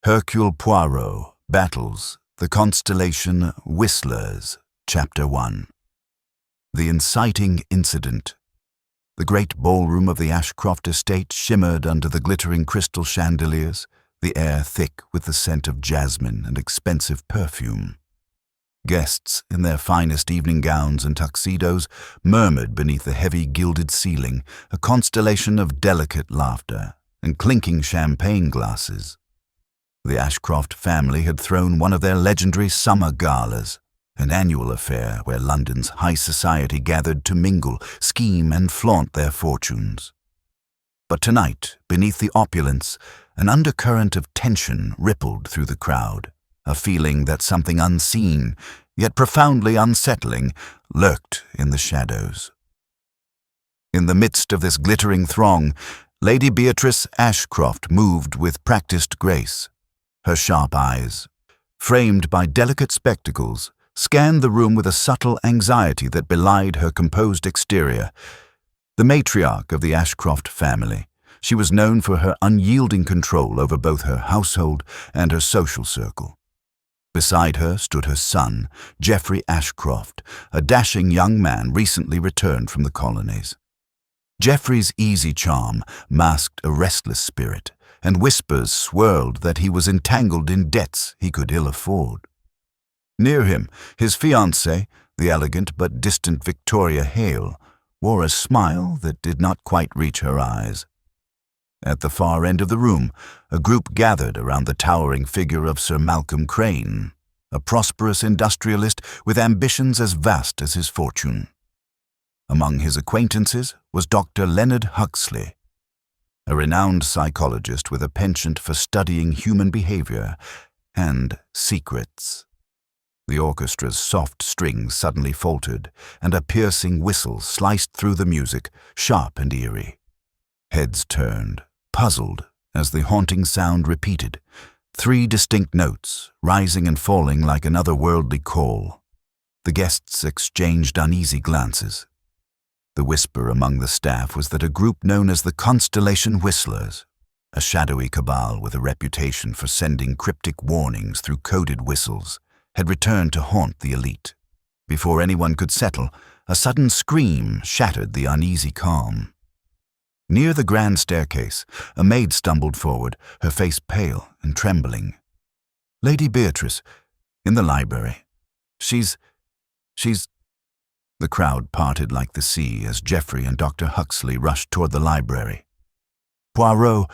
Hercule Poirot battles the constellation Whistlers, Chapter 1. The inciting incident. The great ballroom of the Ashcroft estate shimmered under the glittering crystal chandeliers, the air thick with the scent of jasmine and expensive perfume. Guests, in their finest evening gowns and tuxedos, murmured beneath the heavy gilded ceiling, a constellation of delicate laughter and clinking champagne glasses. The Ashcroft family had thrown one of their legendary summer galas, an annual affair where London's high society gathered to mingle, scheme, and flaunt their fortunes. But tonight, beneath the opulence, an undercurrent of tension rippled through the crowd, a feeling that something unseen, yet profoundly unsettling, lurked in the shadows. In the midst of this glittering throng, Lady Beatrice Ashcroft moved with practiced grace. Her sharp eyes, framed by delicate spectacles, scanned the room with a subtle anxiety that belied her composed exterior. The matriarch of the Ashcroft family, she was known for her unyielding control over both her household and her social circle. Beside her stood her son, Geoffrey Ashcroft, a dashing young man recently returned from the colonies. Geoffrey's easy charm masked a restless spirit, and whispers swirled that he was entangled in debts he could ill afford. Near him, his fiancée, the elegant but distant Victoria Hale, wore a smile that did not quite reach her eyes. At the far end of the room, a group gathered around the towering figure of Sir Malcolm Crane, a prosperous industrialist with ambitions as vast as his fortune. Among his acquaintances was Dr. Leonard Huxley, a renowned psychologist with a penchant for studying human behavior and secrets. The orchestra's soft strings suddenly faltered, and a piercing whistle sliced through the music, sharp and eerie. Heads turned, puzzled, as the haunting sound repeated, 3 distinct notes, rising and falling like an otherworldly call. The guests exchanged uneasy glances. The whisper among the staff was that a group known as the Constellation Whistlers, a shadowy cabal with a reputation for sending cryptic warnings through coded whistles, had returned to haunt the elite. Before anyone could settle, a sudden scream shattered the uneasy calm. Near the grand staircase, a maid stumbled forward, her face pale and trembling. "Lady Beatrice, in the library. She's..." The crowd parted like the sea as Geoffrey and Dr. Huxley rushed toward the library. Poirot,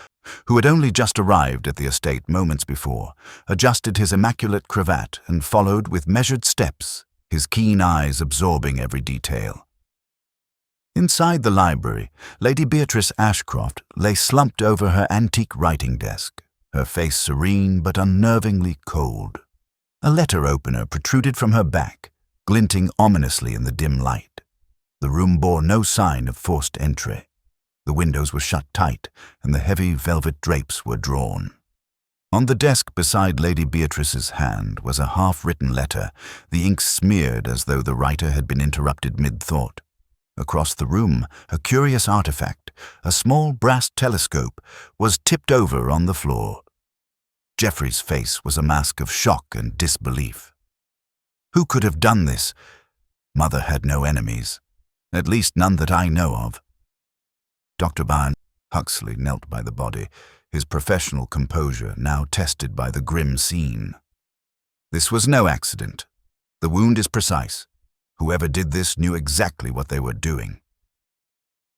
who had only just arrived at the estate moments before, adjusted his immaculate cravat and followed with measured steps, his keen eyes absorbing every detail. Inside the library, Lady Beatrice Ashcroft lay slumped over her antique writing desk, her face serene but unnervingly cold. A letter opener protruded from her back, glinting ominously in the dim light. The room bore no sign of forced entry. The windows were shut tight, and the heavy velvet drapes were drawn. On the desk beside Lady Beatrice's hand was a half-written letter, the ink smeared as though the writer had been interrupted mid-thought. Across the room, a curious artifact, a small brass telescope, was tipped over on the floor. Geoffrey's face was a mask of shock and disbelief. Who could have done this? Mother had no enemies, at least none that I know of. Dr. Huxley knelt by the body, his professional composure now tested by the grim scene. "This was no accident. The wound is precise. Whoever did this knew exactly what they were doing."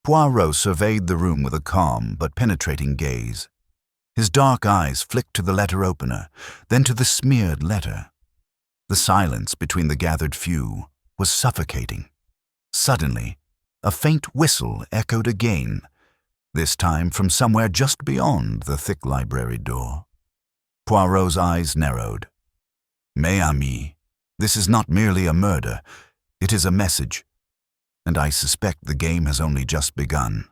Poirot surveyed the room with a calm but penetrating gaze. His dark eyes flicked to the letter opener, then to the smeared letter. The silence between the gathered few was suffocating. Suddenly, a faint whistle echoed again, this time from somewhere just beyond the thick library door. Poirot's eyes narrowed. "Mes amis, this is not merely a murder, it is a message, and I suspect the game has only just begun."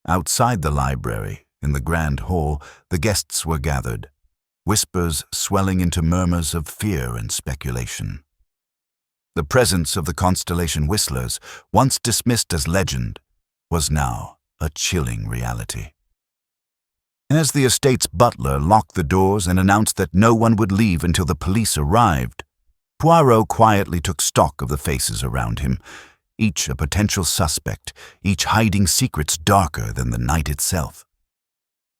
Outside the library, in the grand hall, the guests were gathered, whispers swelling into murmurs of fear and speculation. The presence of the Constellation Whistlers, once dismissed as legend, was now a chilling reality. As the estate's butler locked the doors and announced that no one would leave until the police arrived, Poirot quietly took stock of the faces around him, each a potential suspect, each hiding secrets darker than the night itself.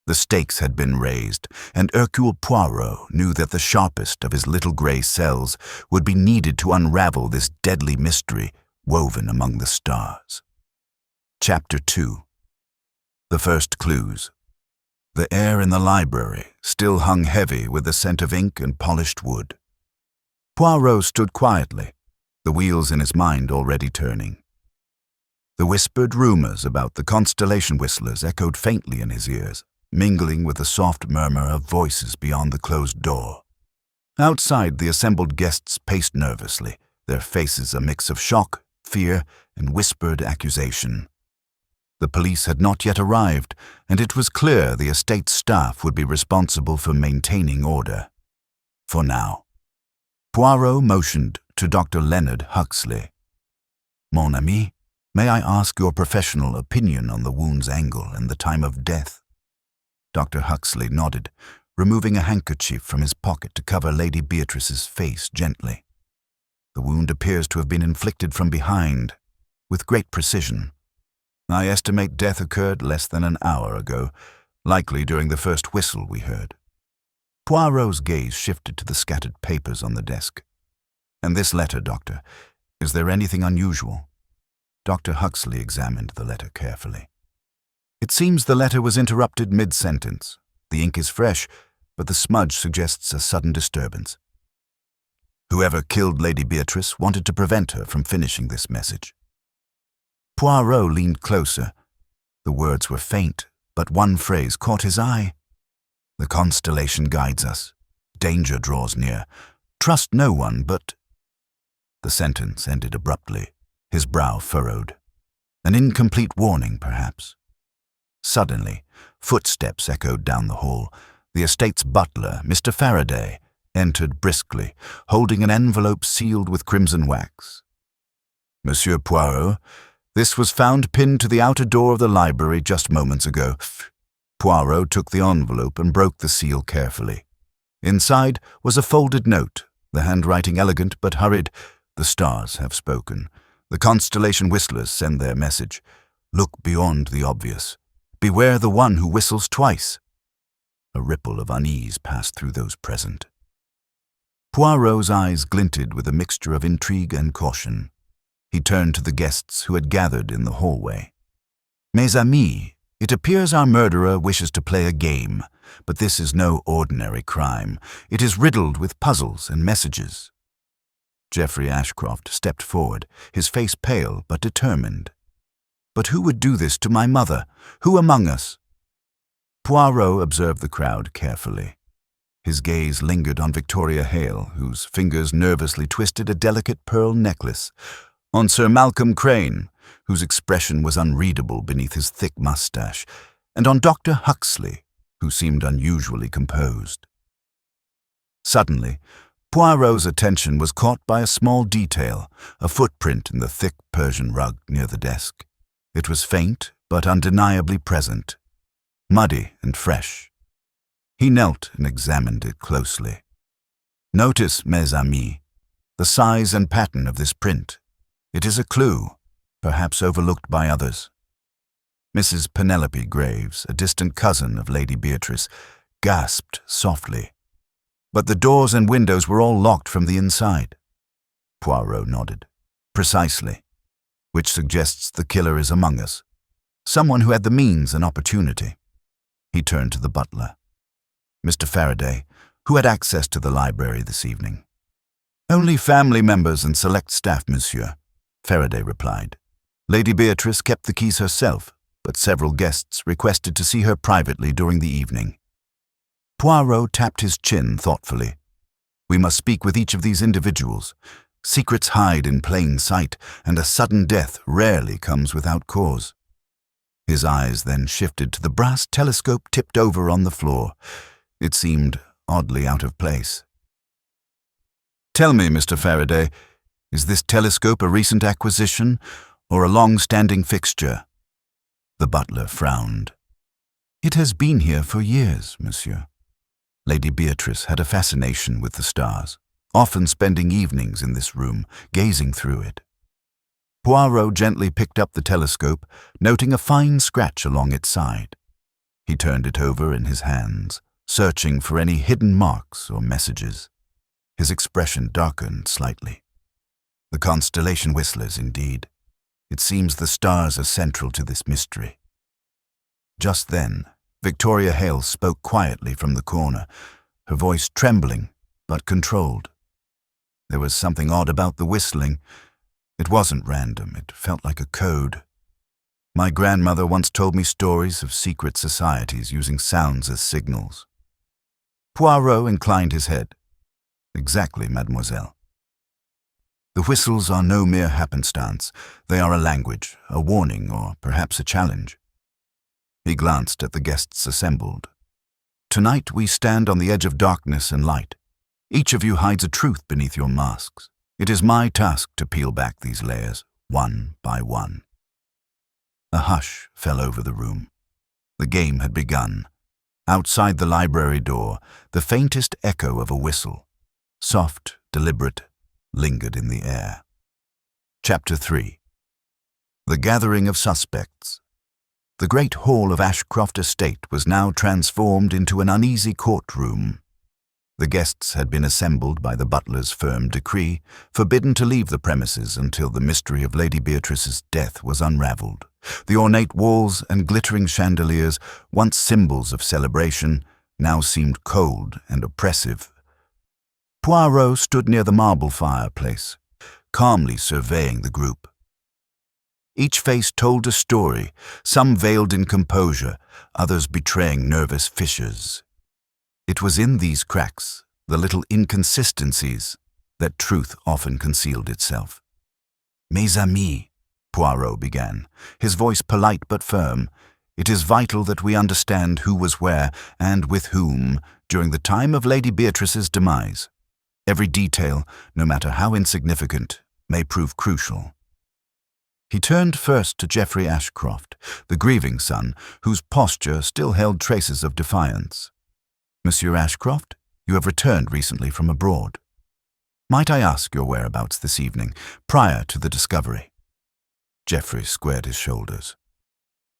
The stakes had been raised, and Hercule Poirot knew that the sharpest of his little grey cells would be needed to unravel this deadly mystery woven among the stars. Chapter 2. The First Clues. The air in the library still hung heavy with the scent of ink and polished wood. Poirot stood quietly, the wheels in his mind already turning. The whispered rumors about the Constellation whistlers echoed faintly in his ears, mingling with the soft murmur of voices beyond the closed door. Outside, the assembled guests paced nervously, their faces a mix of shock, fear, and whispered accusation. The police had not yet arrived, and it was clear the estate staff would be responsible for maintaining order. For now. Poirot motioned to Dr. Leonard Huxley. "Mon ami, may I ask your professional opinion on the wound's angle and the time of death?" Dr. Huxley nodded, removing a handkerchief from his pocket to cover Lady Beatrice's face gently. "The wound appears to have been inflicted from behind, with great precision. I estimate death occurred less than an hour ago, likely during the first whistle we heard." Poirot's gaze shifted to the scattered papers on the desk. "And this letter, Doctor, is there anything unusual?" Dr. Huxley examined the letter carefully. "It seems the letter was interrupted mid-sentence. The ink is fresh, but the smudge suggests a sudden disturbance. Whoever killed Lady Beatrice wanted to prevent her from finishing this message." Poirot leaned closer. The words were faint, but one phrase caught his eye. "The constellation guides us. Danger draws near. Trust no one, but—" The sentence ended abruptly, his brow furrowed. An incomplete warning, perhaps. Suddenly, footsteps echoed down the hall. The estate's butler, Mr. Faraday, entered briskly, holding an envelope sealed with crimson wax. "Monsieur Poirot, this was found pinned to the outer door of the library just moments ago." Poirot took the envelope and broke the seal carefully. Inside was a folded note, the handwriting elegant but hurried. "The stars have spoken. The Constellation whistlers send their message. Look beyond the obvious. Beware the one who whistles twice." A ripple of unease passed through those present. Poirot's eyes glinted with a mixture of intrigue and caution. He turned to the guests who had gathered in the hallway. "Mes amis, it appears our murderer wishes to play a game, but this is no ordinary crime. It is riddled with puzzles and messages." Geoffrey Ashcroft stepped forward, his face pale but determined. "But who would do this to my mother? Who among us?" Poirot observed the crowd carefully. His gaze lingered on Victoria Hale, whose fingers nervously twisted a delicate pearl necklace, on Sir Malcolm Crane, whose expression was unreadable beneath his thick mustache, and on Dr. Huxley, who seemed unusually composed. Suddenly, Poirot's attention was caught by a small detail, a footprint in the thick Persian rug near the desk. It was faint, but undeniably present, muddy and fresh. He knelt and examined it closely. "Notice, mes amis, the size and pattern of this print. It is a clue, perhaps overlooked by others." Mrs. Penelope Graves, a distant cousin of Lady Beatrice, gasped softly. "But the doors and windows were all locked from the inside." Poirot nodded. "Precisely. Which suggests the killer is among us. Someone who had the means and opportunity." He turned to the butler. "Mr. Faraday, who had access to the library this evening?" "Only family members and select staff, monsieur," Faraday replied. "Lady Beatrice kept the keys herself, but several guests requested to see her privately during the evening." Poirot tapped his chin thoughtfully. "We must speak with each of these individuals. Secrets hide in plain sight, and a sudden death rarely comes without cause." His eyes then shifted to the brass telescope tipped over on the floor. It seemed oddly out of place. "Tell me, Mr. Faraday, is this telescope a recent acquisition or a long-standing fixture?" The butler frowned. It has been here for years, monsieur. Lady Beatrice had a fascination with the stars, often spending evenings in this room, gazing through it. Poirot gently picked up the telescope, noting a fine scratch along its side. He turned it over in his hands, searching for any hidden marks or messages. His expression darkened slightly. The constellation whistlers, indeed. It seems the stars are central to this mystery. Just then, Victoria Hale spoke quietly from the corner, her voice trembling but controlled. There was something odd about the whistling. It wasn't random, it felt like a code. My grandmother once told me stories of secret societies using sounds as signals. Poirot inclined his head. Exactly, mademoiselle. The whistles are no mere happenstance. They are a language, a warning, or perhaps a challenge. He glanced at the guests assembled. Tonight we stand on the edge of darkness and light. Each of you hides a truth beneath your masks. It is my task to peel back these layers, one by one. A hush fell over the room. The game had begun. Outside the library door, the faintest echo of a whistle, soft, deliberate, lingered in the air. Chapter 3. The Gathering of Suspects. The great hall of Ashcroft Estate was now transformed into an uneasy courtroom. The guests had been assembled by the butler's firm decree, forbidden to leave the premises until the mystery of Lady Beatrice's death was unravelled. The ornate walls and glittering chandeliers, once symbols of celebration, now seemed cold and oppressive. Poirot stood near the marble fireplace, calmly surveying the group. Each face told a story, some veiled in composure, others betraying nervous fissures. It was in these cracks, the little inconsistencies, that truth often concealed itself. "Mes amis," Poirot began, his voice polite but firm, "it is vital that we understand who was where and with whom during the time of Lady Beatrice's demise. Every detail, no matter how insignificant, may prove crucial." He turned first to Geoffrey Ashcroft, the grieving son, whose posture still held traces of defiance. "Monsieur Ashcroft, you have returned recently from abroad. Might I ask your whereabouts this evening, prior to the discovery?" Geoffrey squared his shoulders.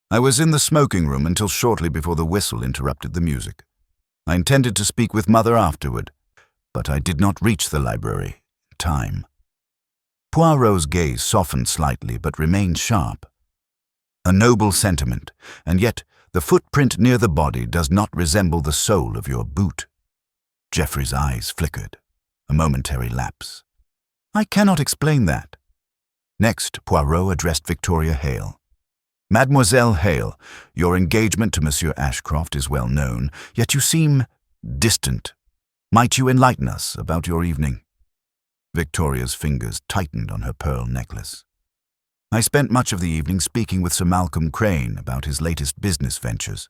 "I was in the smoking room until shortly before the whistle interrupted the music. I intended to speak with Mother afterward, but I did not reach the library in time." Poirot's gaze softened slightly but remained sharp. A noble sentiment, and yet the footprint near the body does not resemble the sole of your boot. Geoffrey's eyes flickered, a momentary lapse. "I cannot explain that." Next, Poirot addressed Victoria Hale. "Mademoiselle Hale, your engagement to Monsieur Ashcroft is well known, yet you seem distant. Might you enlighten us about your evening?" Victoria's fingers tightened on her pearl necklace. "I spent much of the evening speaking with Sir Malcolm Crane about his latest business ventures.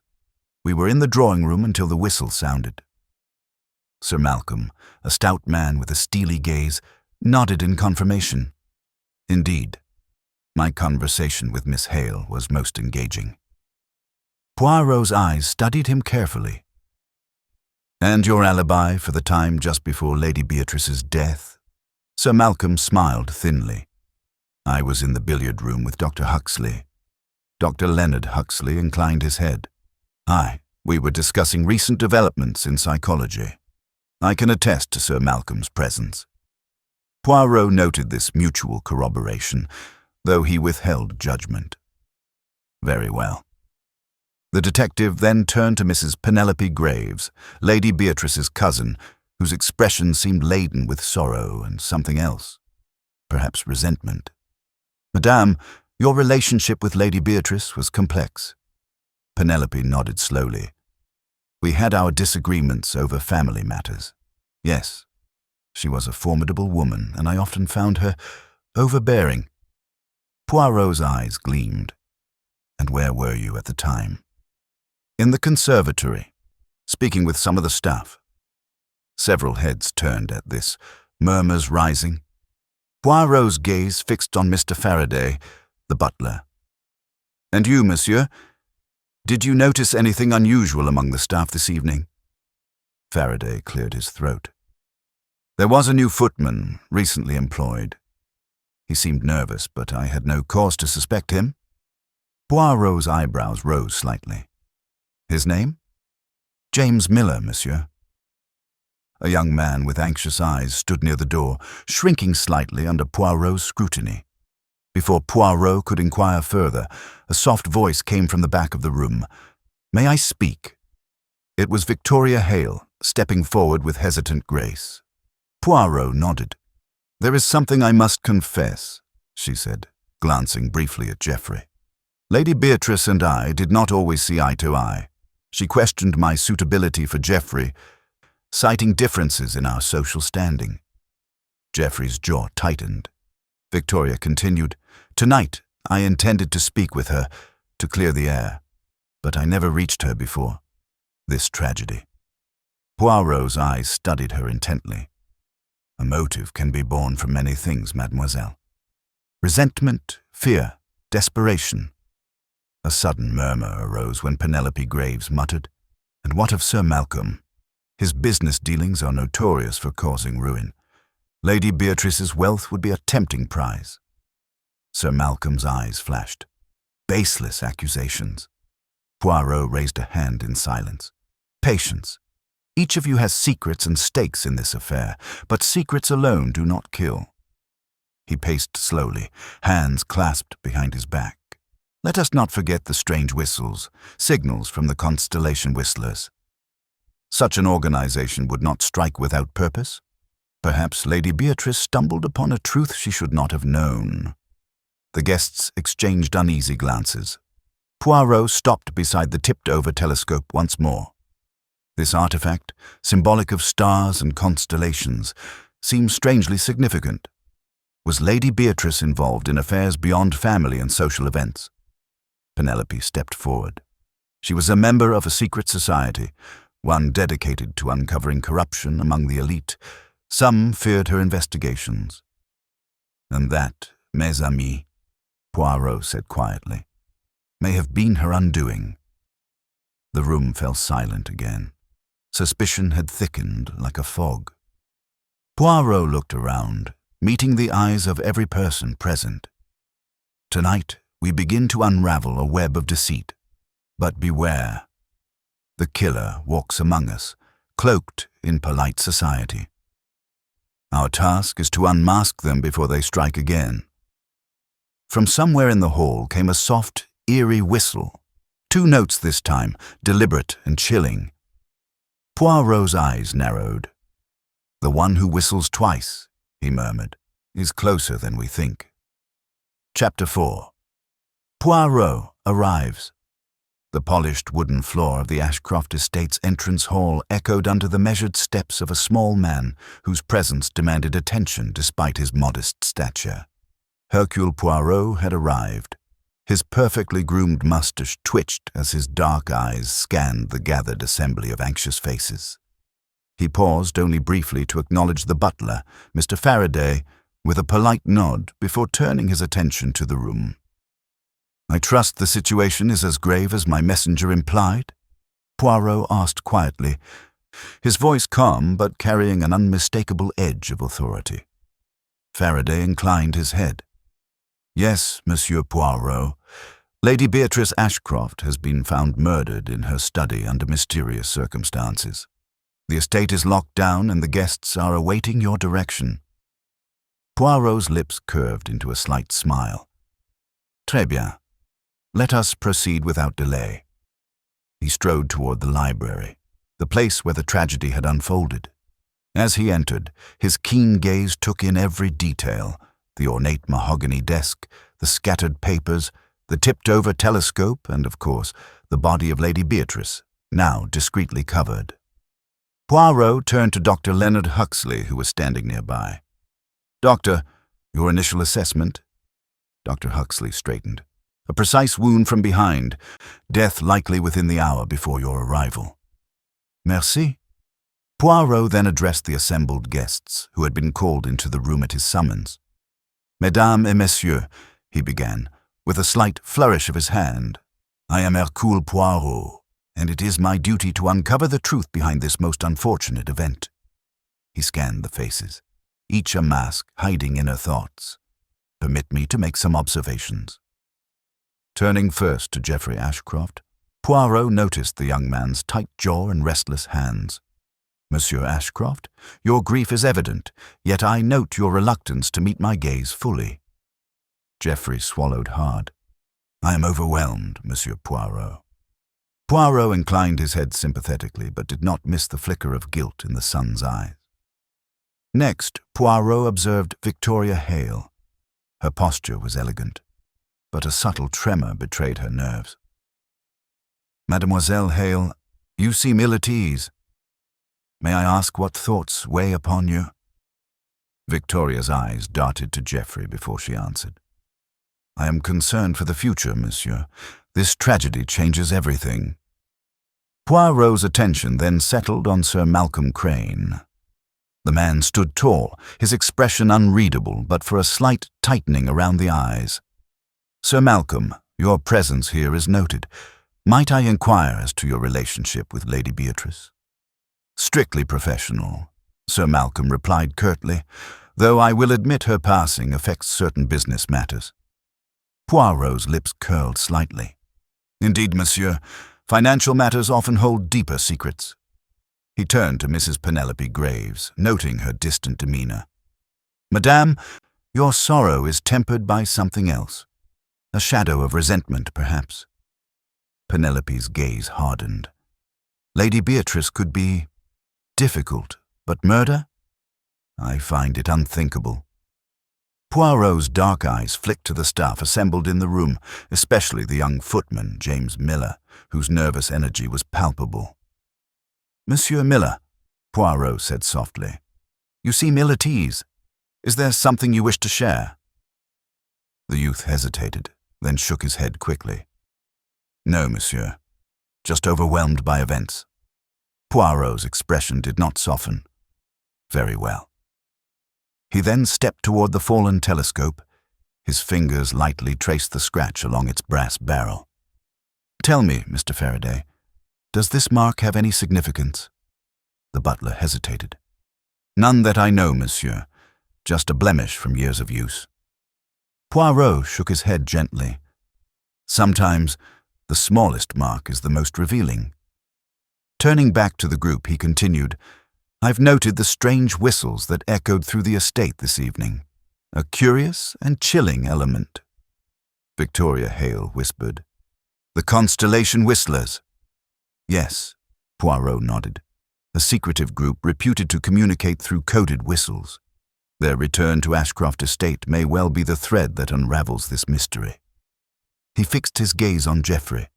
We were in the drawing-room until the whistle sounded." Sir Malcolm, a stout man with a steely gaze, nodded in confirmation. "Indeed, my conversation with Miss Hale was most engaging." Poirot's eyes studied him carefully. "And your alibi for the time just before Lady Beatrice's death?" Sir Malcolm smiled thinly. "I was in the billiard room with Dr. Huxley." Dr. Leonard Huxley inclined his head. "Aye, we were discussing recent developments in psychology. I can attest to Sir Malcolm's presence." Poirot noted this mutual corroboration, though he withheld judgment. "Very well." The detective then turned to Mrs. Penelope Graves, Lady Beatrice's cousin, whose expression seemed laden with sorrow and something else, perhaps resentment. "Madame, your relationship with Lady Beatrice was complex." Penelope nodded slowly. "We had our disagreements over family matters. Yes, she was a formidable woman, and I often found her overbearing." Poirot's eyes gleamed. "And where were you at the time?" "In the conservatory, speaking with some of the staff." Several heads turned at this, murmurs rising. Poirot's gaze fixed on Mr. Faraday, the butler. "And you, monsieur? Did you notice anything unusual among the staff this evening? Faraday cleared his throat. There was a new footman, recently employed. He seemed nervous, but I had no cause to suspect him. Poirot's eyebrows rose slightly. His name? James Miller, monsieur. A young man with anxious eyes stood near the door, shrinking slightly under Poirot's scrutiny. Before Poirot could inquire further, a soft voice came from the back of the room. "May I speak?" It was Victoria Hale, stepping forward with hesitant grace. Poirot nodded. "There is something I must confess," she said, glancing briefly at Geoffrey. "Lady Beatrice and I did not always see eye to eye. She questioned my suitability for Geoffrey, citing differences in our social standing." Geoffrey's jaw tightened. Victoria continued, "Tonight, I intended to speak with her, to clear the air, but I never reached her before this tragedy." Poirot's eyes studied her intently. "A motive can be born from many things, mademoiselle. Resentment, fear, desperation." A sudden murmur arose when Penelope Graves muttered, "And what of Sir Malcolm? His business dealings are notorious for causing ruin. Lady Beatrice's wealth would be a tempting prize." Sir Malcolm's eyes flashed. "Baseless accusations." Poirot raised a hand in silence. "Patience. Each of you has secrets and stakes in this affair, but secrets alone do not kill." He paced slowly, hands clasped behind his back. "Let us not forget the strange whistles, signals from the Constellation whistlers. Such an organization would not strike without purpose. Perhaps Lady Beatrice stumbled upon a truth she should not have known." The guests exchanged uneasy glances. Poirot stopped beside the tipped-over telescope once more. This artifact, symbolic of stars and constellations, seemed strangely significant. Was Lady Beatrice involved in affairs beyond family and social events? Penelope stepped forward. She was a member of a secret society, one dedicated to uncovering corruption among the elite. Some feared her investigations. "And that, mes amis," Poirot said quietly, "may have been her undoing." The room fell silent again. Suspicion had thickened like a fog. Poirot looked around, meeting the eyes of every person present. "Tonight, we begin to unravel a web of deceit. But beware. The killer walks among us, cloaked in polite society. Our task is to unmask them before they strike again." From somewhere in the hall came a soft, eerie whistle. 2 notes this time, deliberate and chilling. Poirot's eyes narrowed. "The one who whistles twice," he murmured, "is closer than we think." Chapter 4. Poirot arrives. The polished wooden floor of the Ashcroft Estate's entrance hall echoed under the measured steps of a small man whose presence demanded attention despite his modest stature. Hercule Poirot had arrived. His perfectly groomed mustache twitched as his dark eyes scanned the gathered assembly of anxious faces. He paused only briefly to acknowledge the butler, Mr. Faraday, with a polite nod before turning his attention to the room. "I trust the situation is as grave as my messenger implied?" Poirot asked quietly, his voice calm but carrying an unmistakable edge of authority. Faraday inclined his head. "Yes, Monsieur Poirot. Lady Beatrice Ashcroft has been found murdered in her study under mysterious circumstances. The estate is locked down and the guests are awaiting your direction." Poirot's lips curved into a slight smile. "Très bien. Let us proceed without delay." He strode toward the library, the place where the tragedy had unfolded. As he entered, his keen gaze took in every detail: the ornate mahogany desk, the scattered papers, the tipped-over telescope, and, of course, the body of Lady Beatrice, now discreetly covered. Poirot turned to Dr. Leonard Huxley, who was standing nearby. "Doctor, your initial assessment?" Dr. Huxley straightened. "A precise wound from behind, death likely within the hour before your arrival." "Merci." Poirot then addressed the assembled guests, who had been called into the room at his summons. "Mesdames et messieurs," he began, with a slight flourish of his hand. I am Hercule Poirot, and it is my duty to uncover the truth behind this most unfortunate event." He scanned the faces, each a mask hiding inner thoughts. "Permit me to make some observations." Turning first to Geoffrey Ashcroft, Poirot noticed the young man's tight jaw and restless hands. "Monsieur Ashcroft, your grief is evident, yet I note your reluctance to meet my gaze fully." Geoffrey swallowed hard. "I am overwhelmed, Monsieur Poirot." Poirot inclined his head sympathetically, but did not miss the flicker of guilt in the son's eyes. Next, Poirot observed Victoria Hale. Her posture was elegant, but a subtle tremor betrayed her nerves. "Mademoiselle Hale, you seem ill at ease. May I ask what thoughts weigh upon you?" Victoria's eyes darted to Geoffrey before she answered. "I am concerned for the future, monsieur. This tragedy changes everything." Poirot's attention then settled on Sir Malcolm Crane. The man stood tall, his expression unreadable but for a slight tightening around the eyes. "Sir Malcolm, your presence here is noted. Might I inquire as to your relationship with Lady Beatrice?" "Strictly professional," Sir Malcolm replied curtly, "though I will admit her passing affects certain business matters." Poirot's lips curled slightly. "Indeed, monsieur, financial matters often hold deeper secrets." He turned to Mrs. Penelope Graves, noting her distant demeanor. "Madame, your sorrow is tempered by something else. A shadow of resentment, perhaps." Penelope's gaze hardened. "Lady Beatrice could be difficult, but murder? I find it unthinkable." Poirot's dark eyes flicked to the staff assembled in the room, especially the young footman, James Miller, whose nervous energy was palpable. "Monsieur Miller," Poirot said softly, "you seem ill at ease. Is there something you wish to share?" The youth hesitated, then shook his head quickly. "No, monsieur. Just overwhelmed by events." Poirot's expression did not soften. "Very well." He then stepped toward the fallen telescope. His fingers lightly traced the scratch along its brass barrel. "Tell me, Mr. Faraday, does this mark have any significance?" The butler hesitated. "None that I know, monsieur. Just a blemish from years of use." Poirot shook his head gently. "Sometimes the smallest mark is the most revealing." Turning back to the group, he continued, "I've noted the strange whistles that echoed through the estate this evening. A curious and chilling element." Victoria Hale whispered, "The Constellation whistlers." "Yes," Poirot nodded. "A secretive group reputed to communicate through coded whistles. Their return to Ashcroft Estate may well be the thread that unravels this mystery." He fixed his gaze on Geoffrey.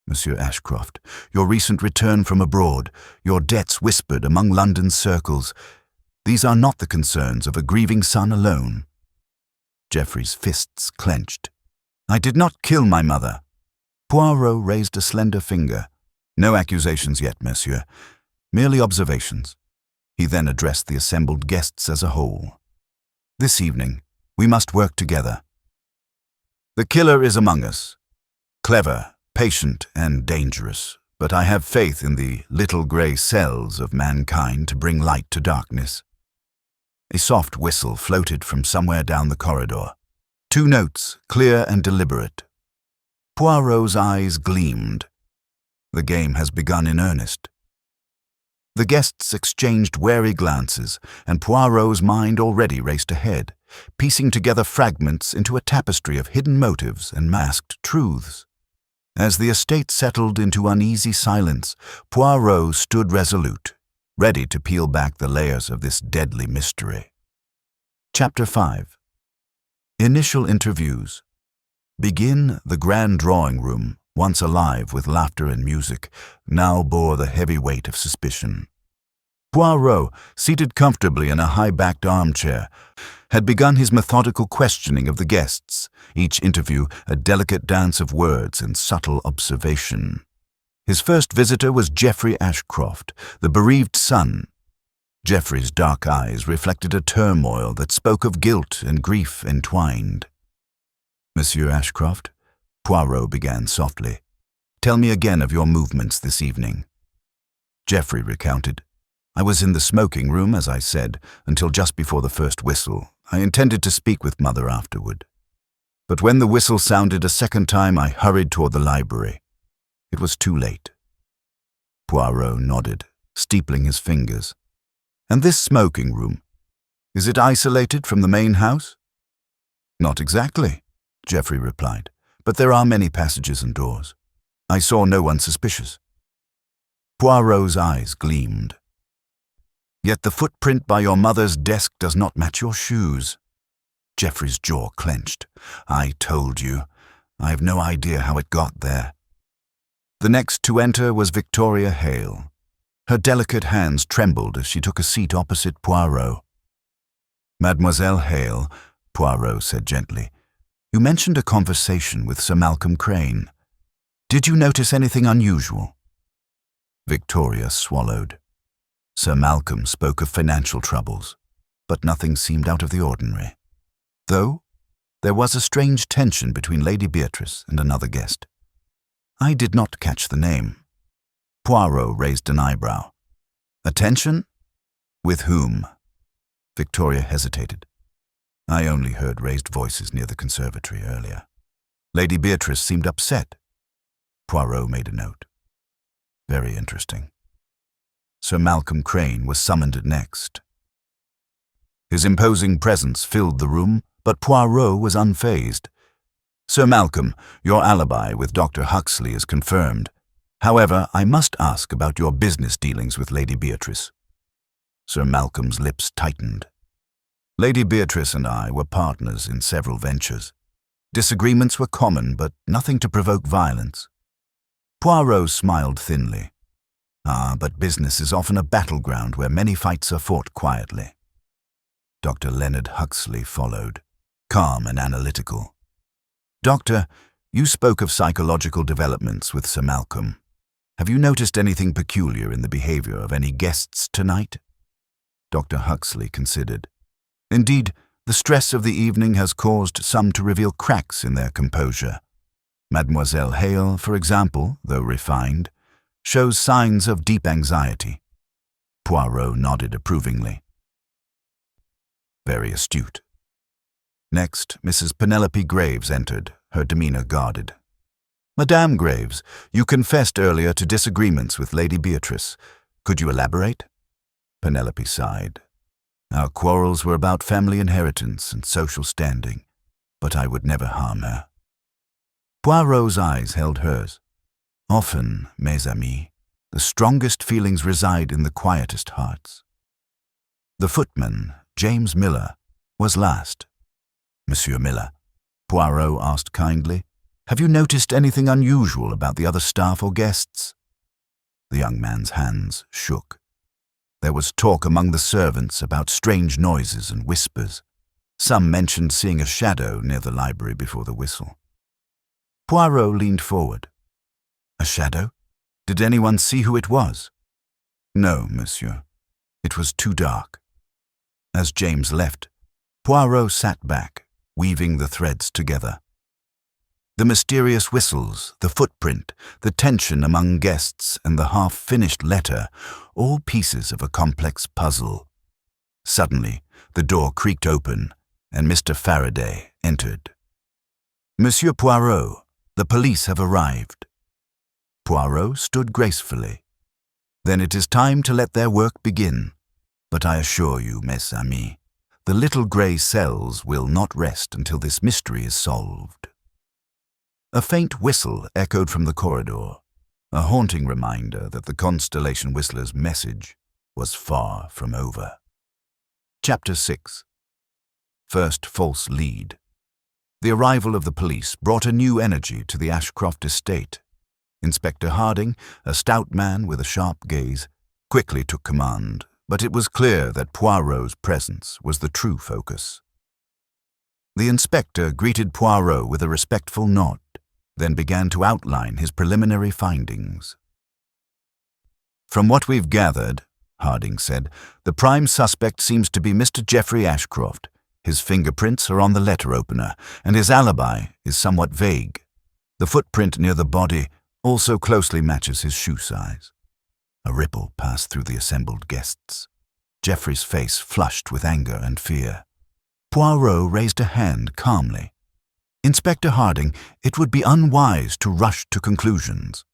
"Monsieur Ashcroft, your recent return from abroad, your debts whispered among London's circles, these are not the concerns of a grieving son alone." Geoffrey's fists clenched. "I did not kill my mother." Poirot raised a slender finger. "No accusations yet, monsieur. Merely observations." He then addressed the assembled guests as a whole. "This evening, we must work together. The killer is among us. Clever, patient, and dangerous, but I have faith in the little grey cells of mankind to bring light to darkness." A soft whistle floated from somewhere down the corridor. 2 notes, clear and deliberate. Poirot's eyes gleamed. The game has begun in earnest. The guests exchanged wary glances, and Poirot's mind already raced ahead, piecing together fragments into a tapestry of hidden motives and masked truths. As the estate settled into uneasy silence, Poirot stood resolute, ready to peel back the layers of this deadly mystery. Chapter 5. Initial Interviews. Begin the grand drawing room, once alive with laughter and music, now bore the heavy weight of suspicion. Poirot, seated comfortably in a high-backed armchair, had begun his methodical questioning of the guests, each interview a delicate dance of words and subtle observation. His first visitor was Geoffrey Ashcroft, the bereaved son. Geoffrey's dark eyes reflected a turmoil that spoke of guilt and grief entwined. "Monsieur Ashcroft," Poirot began softly, Tell me again of your movements this evening." Geoffrey recounted. "I was in the smoking room, as I said, until just before the first whistle. I intended to speak with Mother afterward. But when the whistle sounded a second time, I hurried toward the library. It was too late." Poirot nodded, steepling his fingers. "And this smoking room, is it isolated from the main house?" "Not exactly," Geoffrey replied, "but there are many passages and doors. I saw no one suspicious." Poirot's eyes gleamed. "Yet the footprint by your mother's desk does not match your shoes." Geoffrey's jaw clenched. "I told you. I have no idea how it got there." The next to enter was Victoria Hale. Her delicate hands trembled as she took a seat opposite Poirot. "Mademoiselle Hale," Poirot said gently, "you mentioned a conversation with Sir Malcolm Crane. Did you notice anything unusual?" Victoria swallowed. Sir Malcolm spoke of financial troubles, but nothing seemed out of the ordinary. Though there was a strange tension between Lady Beatrice and another guest. I did not catch the name. Poirot raised an eyebrow. "A tension? With whom?" Victoria hesitated. "I only heard raised voices near the conservatory earlier. Lady Beatrice seemed upset." Poirot made a note. "Very interesting." Sir Malcolm Crane was summoned next. His imposing presence filled the room, but Poirot was unfazed. "Sir Malcolm, your alibi with Dr. Huxley is confirmed. However, I must ask about your business dealings with Lady Beatrice." Sir Malcolm's lips tightened. "Lady Beatrice and I were partners in several ventures. Disagreements were common, but nothing to provoke violence." Poirot smiled thinly. But business is often a battleground where many fights are fought quietly." Dr. Leonard Huxley followed, calm and analytical. "Doctor, you spoke of psychological developments with Sir Malcolm. Have you noticed anything peculiar in the behavior of any guests tonight?" Dr. Huxley considered. "Indeed, the stress of the evening has caused some to reveal cracks in their composure. Mademoiselle Hale, for example, though refined, shows signs of deep anxiety." Poirot nodded approvingly. "Very astute." Next, Mrs. Penelope Graves entered, her demeanor guarded. "Madame Graves, you confessed earlier to disagreements with Lady Beatrice. Could you elaborate?" Penelope sighed. "Our quarrels were about family inheritance and social standing, but I would never harm her." Poirot's eyes held hers. "Often, mes amis, the strongest feelings reside in the quietest hearts." The footman, James Miller, was last. "Monsieur Miller," Poirot asked kindly, "have you noticed anything unusual about the other staff or guests?" The young man's hands shook. There was talk among the servants about strange noises and whispers. Some mentioned seeing a shadow near the library before the whistle. Poirot leaned forward. "A shadow? Did anyone see who it was?" "No, monsieur. It was too dark." As James left, Poirot sat back, weaving the threads together. The mysterious whistles, the footprint, the tension among guests, and the half-finished letter, all pieces of a complex puzzle. Suddenly, the door creaked open, and Mr. Faraday entered. "Monsieur Poirot, the police have arrived." Poirot stood gracefully. "Then it is time to let their work begin. But I assure you, mes amis, the little grey cells will not rest until this mystery is solved." A faint whistle echoed from the corridor, a haunting reminder that the Constellation Whistler's message was far from over. Chapter 6. First false lead. The arrival of the police brought a new energy to the Ashcroft estate. Inspector Harding, a stout man with a sharp gaze, quickly took command, but it was clear that Poirot's presence was the true focus. The inspector greeted Poirot with a respectful nod, then began to outline his preliminary findings. "From what we've gathered," Harding said, "the prime suspect seems to be Mr. Geoffrey Ashcroft. His fingerprints are on the letter opener, and his alibi is somewhat vague. The footprint near the body also closely matches his shoe size. A ripple passed through the assembled guests. Geoffrey's face flushed with anger and fear. Poirot raised a hand calmly. "Inspector Harding, it would be unwise to rush to conclusions."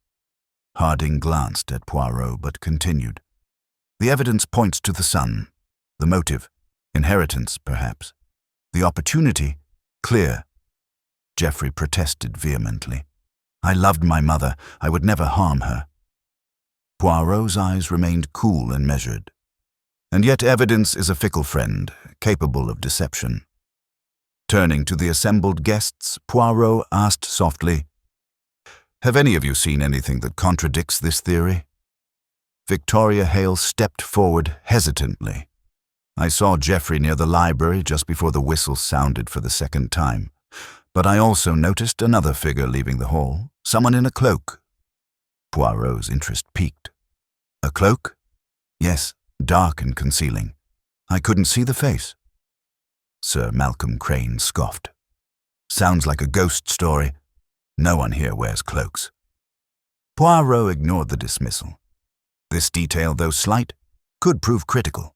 Harding glanced at Poirot but continued. "The evidence points to the son. The motive, inheritance, perhaps. The opportunity, clear." Geoffrey protested vehemently. "I loved my mother. I would never harm her." Poirot's eyes remained cool and measured. "And yet evidence is a fickle friend, capable of deception." Turning to the assembled guests, Poirot asked softly, "Have any of you seen anything that contradicts this theory?" Victoria Hale stepped forward hesitantly. "I saw Geoffrey near the library just before the whistle sounded for the second time. But I also noticed another figure leaving the hall, someone in a cloak." Poirot's interest piqued. "A cloak?" "Yes, dark and concealing. I couldn't see the face." Sir Malcolm Crane scoffed. "Sounds like a ghost story. No one here wears cloaks." Poirot ignored the dismissal. This detail, though slight, could prove critical.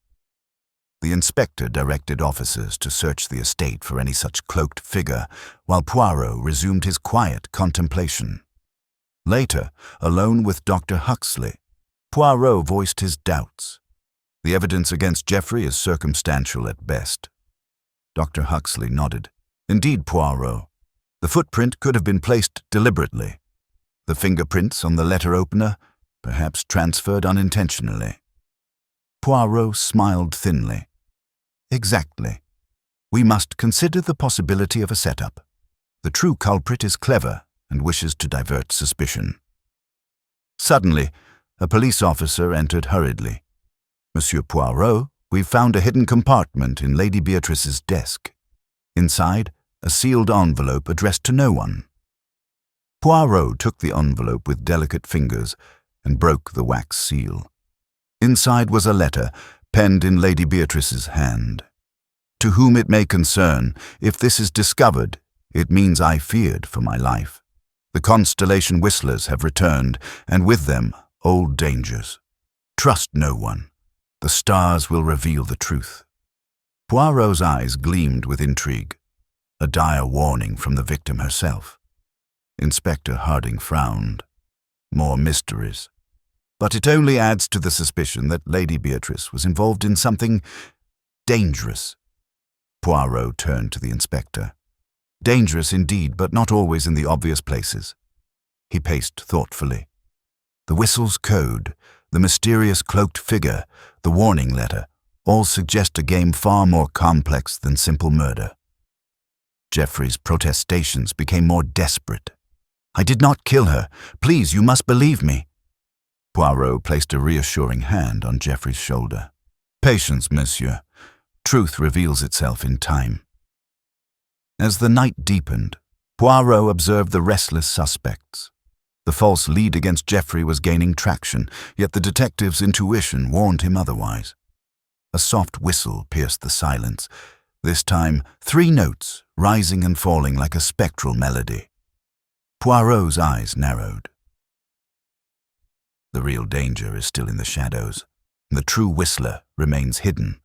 The inspector directed officers to search the estate for any such cloaked figure, while Poirot resumed his quiet contemplation. Later, alone with Dr. Huxley, Poirot voiced his doubts. "The evidence against Geoffrey is circumstantial at best." Dr. Huxley nodded. "Indeed, Poirot. The footprint could have been placed deliberately. The fingerprints on the letter opener, perhaps transferred unintentionally." Poirot smiled thinly. "Exactly. We must consider the possibility of a setup. The true culprit is clever and wishes to divert suspicion." Suddenly, a police officer entered hurriedly. "Monsieur Poirot, we've found a hidden compartment in Lady Beatrice's desk. Inside, a sealed envelope addressed to no one." Poirot took the envelope with delicate fingers and broke the wax seal. Inside was a letter, penned in Lady Beatrice's hand. "To whom it may concern, if this is discovered, it means I feared for my life. The Constellation whistlers have returned, and with them, old dangers. Trust no one. The stars will reveal the truth." Poirot's eyes gleamed with intrigue, a dire warning from the victim herself. Inspector Harding frowned. More mysteries. But it only adds to the suspicion that Lady Beatrice was involved in something dangerous. Poirot turned to the inspector. "Dangerous indeed, but not always in the obvious places." He paced thoughtfully. The whistle's code, the mysterious cloaked figure, the warning letter, all suggest a game far more complex than simple murder. Geoffrey's protestations became more desperate. "I did not kill her. Please, you must believe me." Poirot placed a reassuring hand on Geoffrey's shoulder. "Patience, monsieur. Truth reveals itself in time." As the night deepened, Poirot observed the restless suspects. The false lead against Geoffrey was gaining traction, yet the detective's intuition warned him otherwise. A soft whistle pierced the silence, this time 3 notes rising and falling like a spectral melody. Poirot's eyes narrowed. The real danger is still in the shadows. The true whistler remains hidden.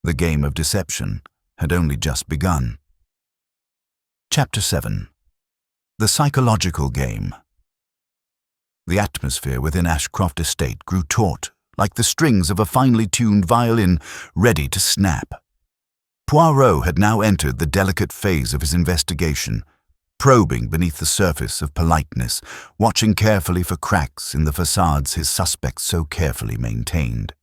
The game of deception had only just begun. Chapter 7. The Psychological Game. The atmosphere within Ashcroft Estate grew taut, like the strings of a finely tuned violin ready to snap. Poirot had now entered the delicate phase of his investigation, probing beneath the surface of politeness, watching carefully for cracks in the facades his suspects so carefully maintained.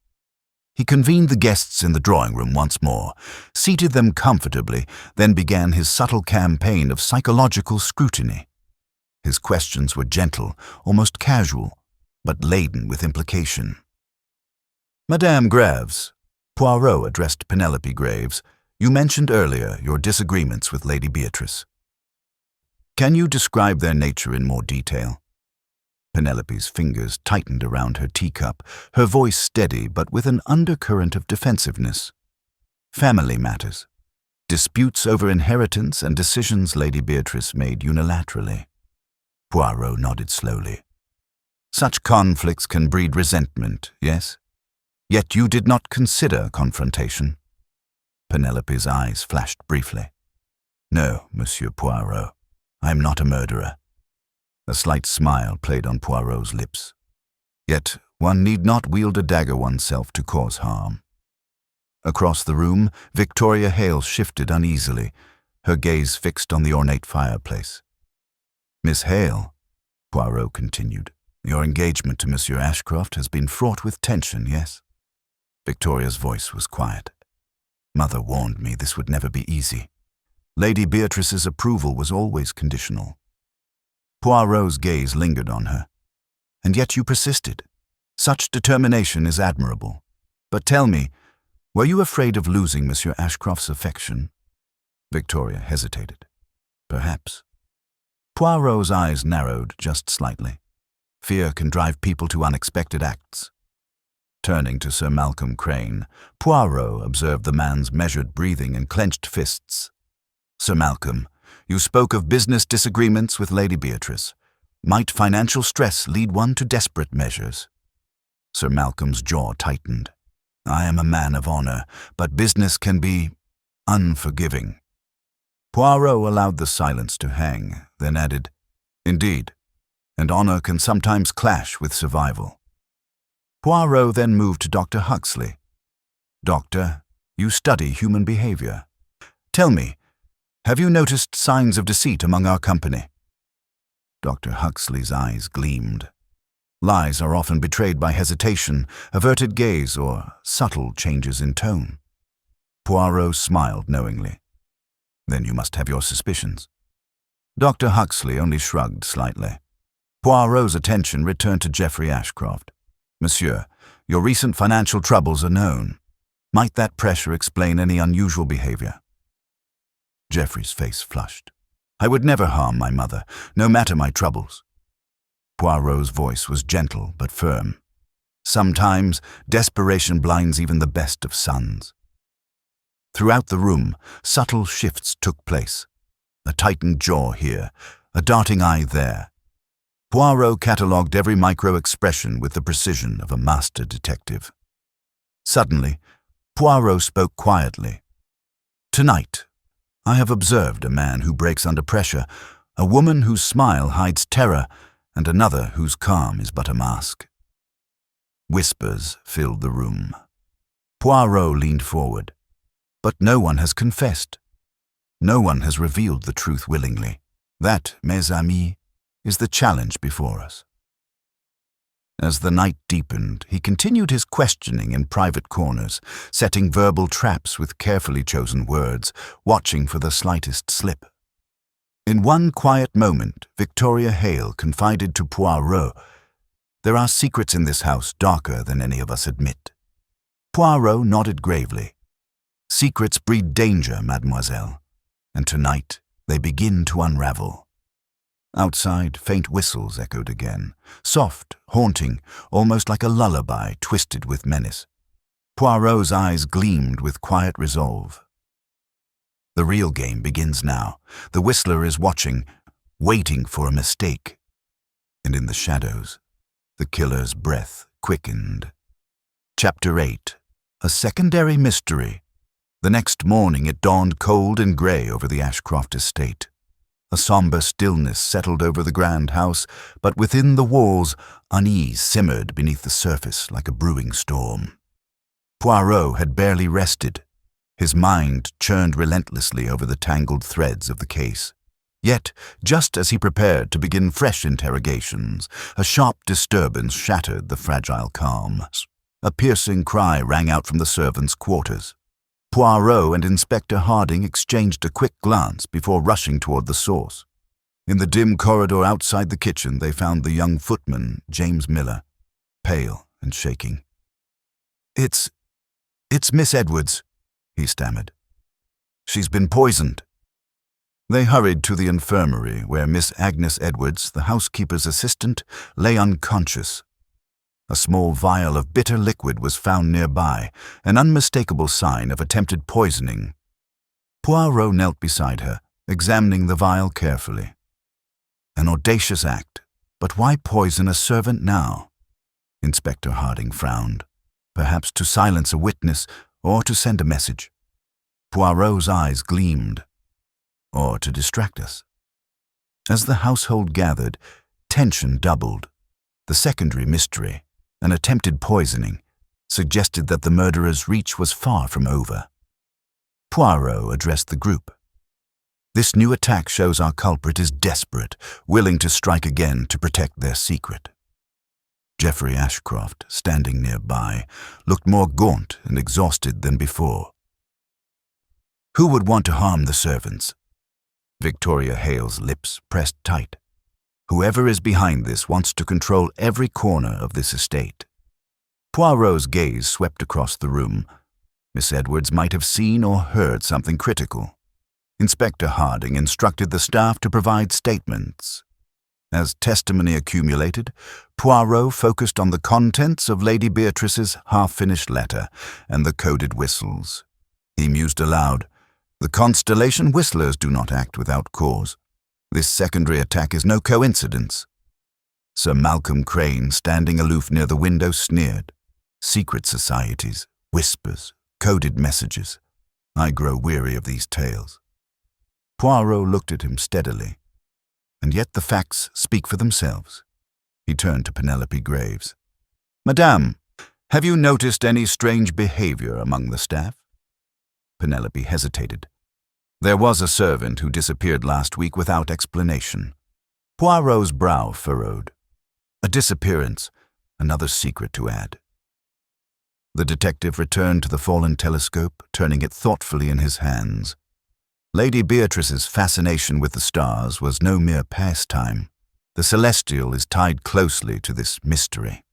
He convened the guests in the drawing room once more, seated them comfortably, then began his subtle campaign of psychological scrutiny. His questions were gentle, almost casual, but laden with implication. "Madame Graves," Poirot addressed Penelope Graves, "you mentioned earlier your disagreements with Lady Beatrice. Can you describe their nature in more detail?" Penelope's fingers tightened around her teacup, her voice steady but with an undercurrent of defensiveness. "Family matters. Disputes over inheritance and decisions Lady Beatrice made unilaterally." Poirot nodded slowly. Such conflicts can breed resentment, yes? Yet you did not consider confrontation. Penelope's eyes flashed briefly. No, Monsieur Poirot, I am not a murderer. A slight smile played on Poirot's lips. Yet one need not wield a dagger oneself to cause harm. Across the room, Victoria Hale shifted uneasily, her gaze fixed on the ornate fireplace. Miss Hale, Poirot continued, your engagement to Monsieur Ashcroft has been fraught with tension, yes? Victoria's voice was quiet. Mother warned me this would never be easy. Lady Beatrice's approval was always conditional. Poirot's gaze lingered on her. And yet you persisted. Such determination is admirable. But tell me, were you afraid of losing Monsieur Ashcroft's affection? Victoria hesitated. Perhaps. Poirot's eyes narrowed just slightly. Fear can drive people to unexpected acts. Turning to Sir Malcolm Crane, Poirot observed the man's measured breathing and clenched fists. Sir Malcolm, you spoke of business disagreements with Lady Beatrice. Might financial stress lead one to desperate measures? Sir Malcolm's jaw tightened. I am a man of honor, but business can be unforgiving. Poirot allowed the silence to hang, then added, Indeed, and honor can sometimes clash with survival. Poirot then moved to Dr. Huxley. Doctor, you study human behavior. Tell me, have you noticed signs of deceit among our company? Dr. Huxley's eyes gleamed. Lies are often betrayed by hesitation, averted gaze, or subtle changes in tone. Poirot smiled knowingly. Then you must have your suspicions. Dr. Huxley only shrugged slightly. Poirot's attention returned to Geoffrey Ashcroft. Monsieur, your recent financial troubles are known. Might that pressure explain any unusual behavior? Geoffrey's face flushed. I would never harm my mother, no matter my troubles. Poirot's voice was gentle but firm. Sometimes desperation blinds even the best of sons. Throughout the room, subtle shifts took place. A tightened jaw here, a darting eye there. Poirot catalogued every micro-expression with the precision of a master detective. Suddenly, Poirot spoke quietly. Tonight, I have observed a man who breaks under pressure, a woman whose smile hides terror, and another whose calm is but a mask. Whispers filled the room. Poirot leaned forward. But no one has confessed. No one has revealed the truth willingly. That, mes amis, is the challenge before us. As the night deepened, he continued his questioning in private corners, setting verbal traps with carefully chosen words, watching for the slightest slip. In one quiet moment, Victoria Hale confided to Poirot, There are secrets in this house darker than any of us admit. Poirot nodded gravely. Secrets breed danger, mademoiselle, and tonight they begin to unravel. Outside, faint whistles echoed again, soft, haunting, almost like a lullaby twisted with menace. Poirot's eyes gleamed with quiet resolve. The real game begins now. The whistler is watching, waiting for a mistake. And in the shadows, the killer's breath quickened. Chapter 8. A Secondary Mystery. The next morning it dawned cold and grey over the Ashcroft estate. A sombre stillness settled over the grand house, but within the walls, unease simmered beneath the surface like a brewing storm. Poirot had barely rested. His mind churned relentlessly over the tangled threads of the case. Yet, just as he prepared to begin fresh interrogations, a sharp disturbance shattered the fragile calm. A piercing cry rang out from the servants' quarters. Poirot and Inspector Harding exchanged a quick glance before rushing toward the source. In the dim corridor outside the kitchen, they found the young footman, James Miller, pale and shaking. It's Miss Edwards," he stammered. "She's been poisoned." They hurried to the infirmary where Miss Agnes Edwards, the housekeeper's assistant, lay unconscious. A small vial of bitter liquid was found nearby, an unmistakable sign of attempted poisoning. Poirot knelt beside her, examining the vial carefully. An audacious act, but why poison a servant now? Inspector Harding frowned. Perhaps to silence a witness or to send a message. Poirot's eyes gleamed. Or to distract us. As the household gathered, tension doubled. The secondary mystery, an attempted poisoning, suggested that the murderer's reach was far from over. Poirot addressed the group. This new attack shows our culprit is desperate, willing to strike again to protect their secret. Geoffrey Ashcroft, standing nearby, looked more gaunt and exhausted than before. Who would want to harm the servants? Victoria Hale's lips pressed tight. Whoever is behind this wants to control every corner of this estate. Poirot's gaze swept across the room. Miss Edwards might have seen or heard something critical. Inspector Harding instructed the staff to provide statements. As testimony accumulated, Poirot focused on the contents of Lady Beatrice's half-finished letter and the coded whistles. He mused aloud. The Constellation whistlers do not act without cause. This secondary attack is no coincidence. Sir Malcolm Crane, standing aloof near the window, sneered. Secret societies, whispers, coded messages. I grow weary of these tales. Poirot looked at him steadily. And yet the facts speak for themselves. He turned to Penelope Graves. Madame, have you noticed any strange behavior among the staff? Penelope hesitated. There was a servant who disappeared last week without explanation. Poirot's brow furrowed. A disappearance, another secret to add. The detective returned to the fallen telescope, turning it thoughtfully in his hands. Lady Beatrice's fascination with the stars was no mere pastime. The celestial is tied closely to this mystery.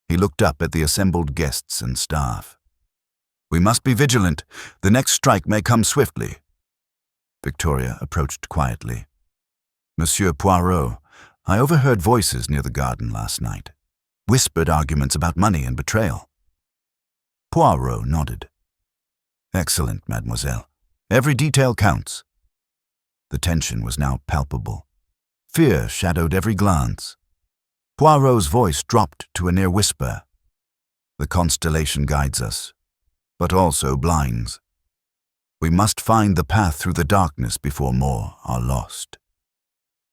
He looked up at the assembled guests and staff. We must be vigilant. The next strike may come swiftly. Victoria approached quietly. Monsieur Poirot, I overheard voices near the garden last night. Whispered arguments about money and betrayal. Poirot nodded. Excellent, mademoiselle. Every detail counts. The tension was now palpable. Fear shadowed every glance. Poirot's voice dropped to a near whisper. The constellation guides us, but also blinds. We must find the path through the darkness before more are lost.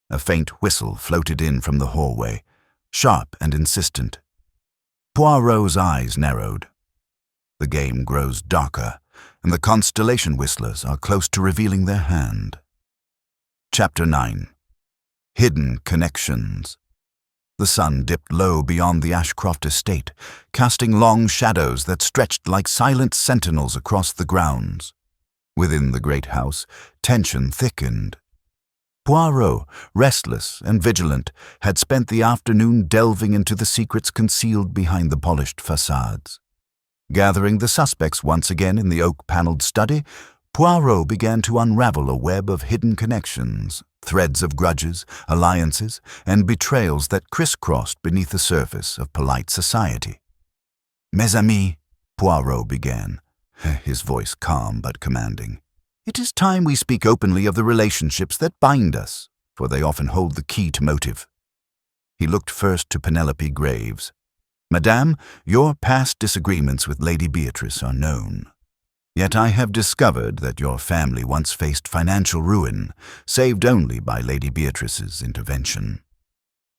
A faint whistle floated in from the hallway, sharp and insistent. Poirot's eyes narrowed. The game grows darker, and the constellation whistlers are close to revealing their hand. Chapter 9. Hidden Connections. The sun dipped low beyond the Ashcroft estate, casting long shadows that stretched like silent sentinels across the grounds. Within the great house, tension thickened. Poirot, restless and vigilant, had spent the afternoon delving into the secrets concealed behind the polished facades. Gathering the suspects once again in the oak-paneled study, Poirot began to unravel a web of hidden connections, threads of grudges, alliances, and betrayals that crisscrossed beneath the surface of polite society. Mes amis, Poirot began, his voice calm but commanding. It is time we speak openly of the relationships that bind us, for they often hold the key to motive. He looked first to Penelope Graves. Madame, your past disagreements with Lady Beatrice are known. Yet I have discovered that your family once faced financial ruin, saved only by Lady Beatrice's intervention.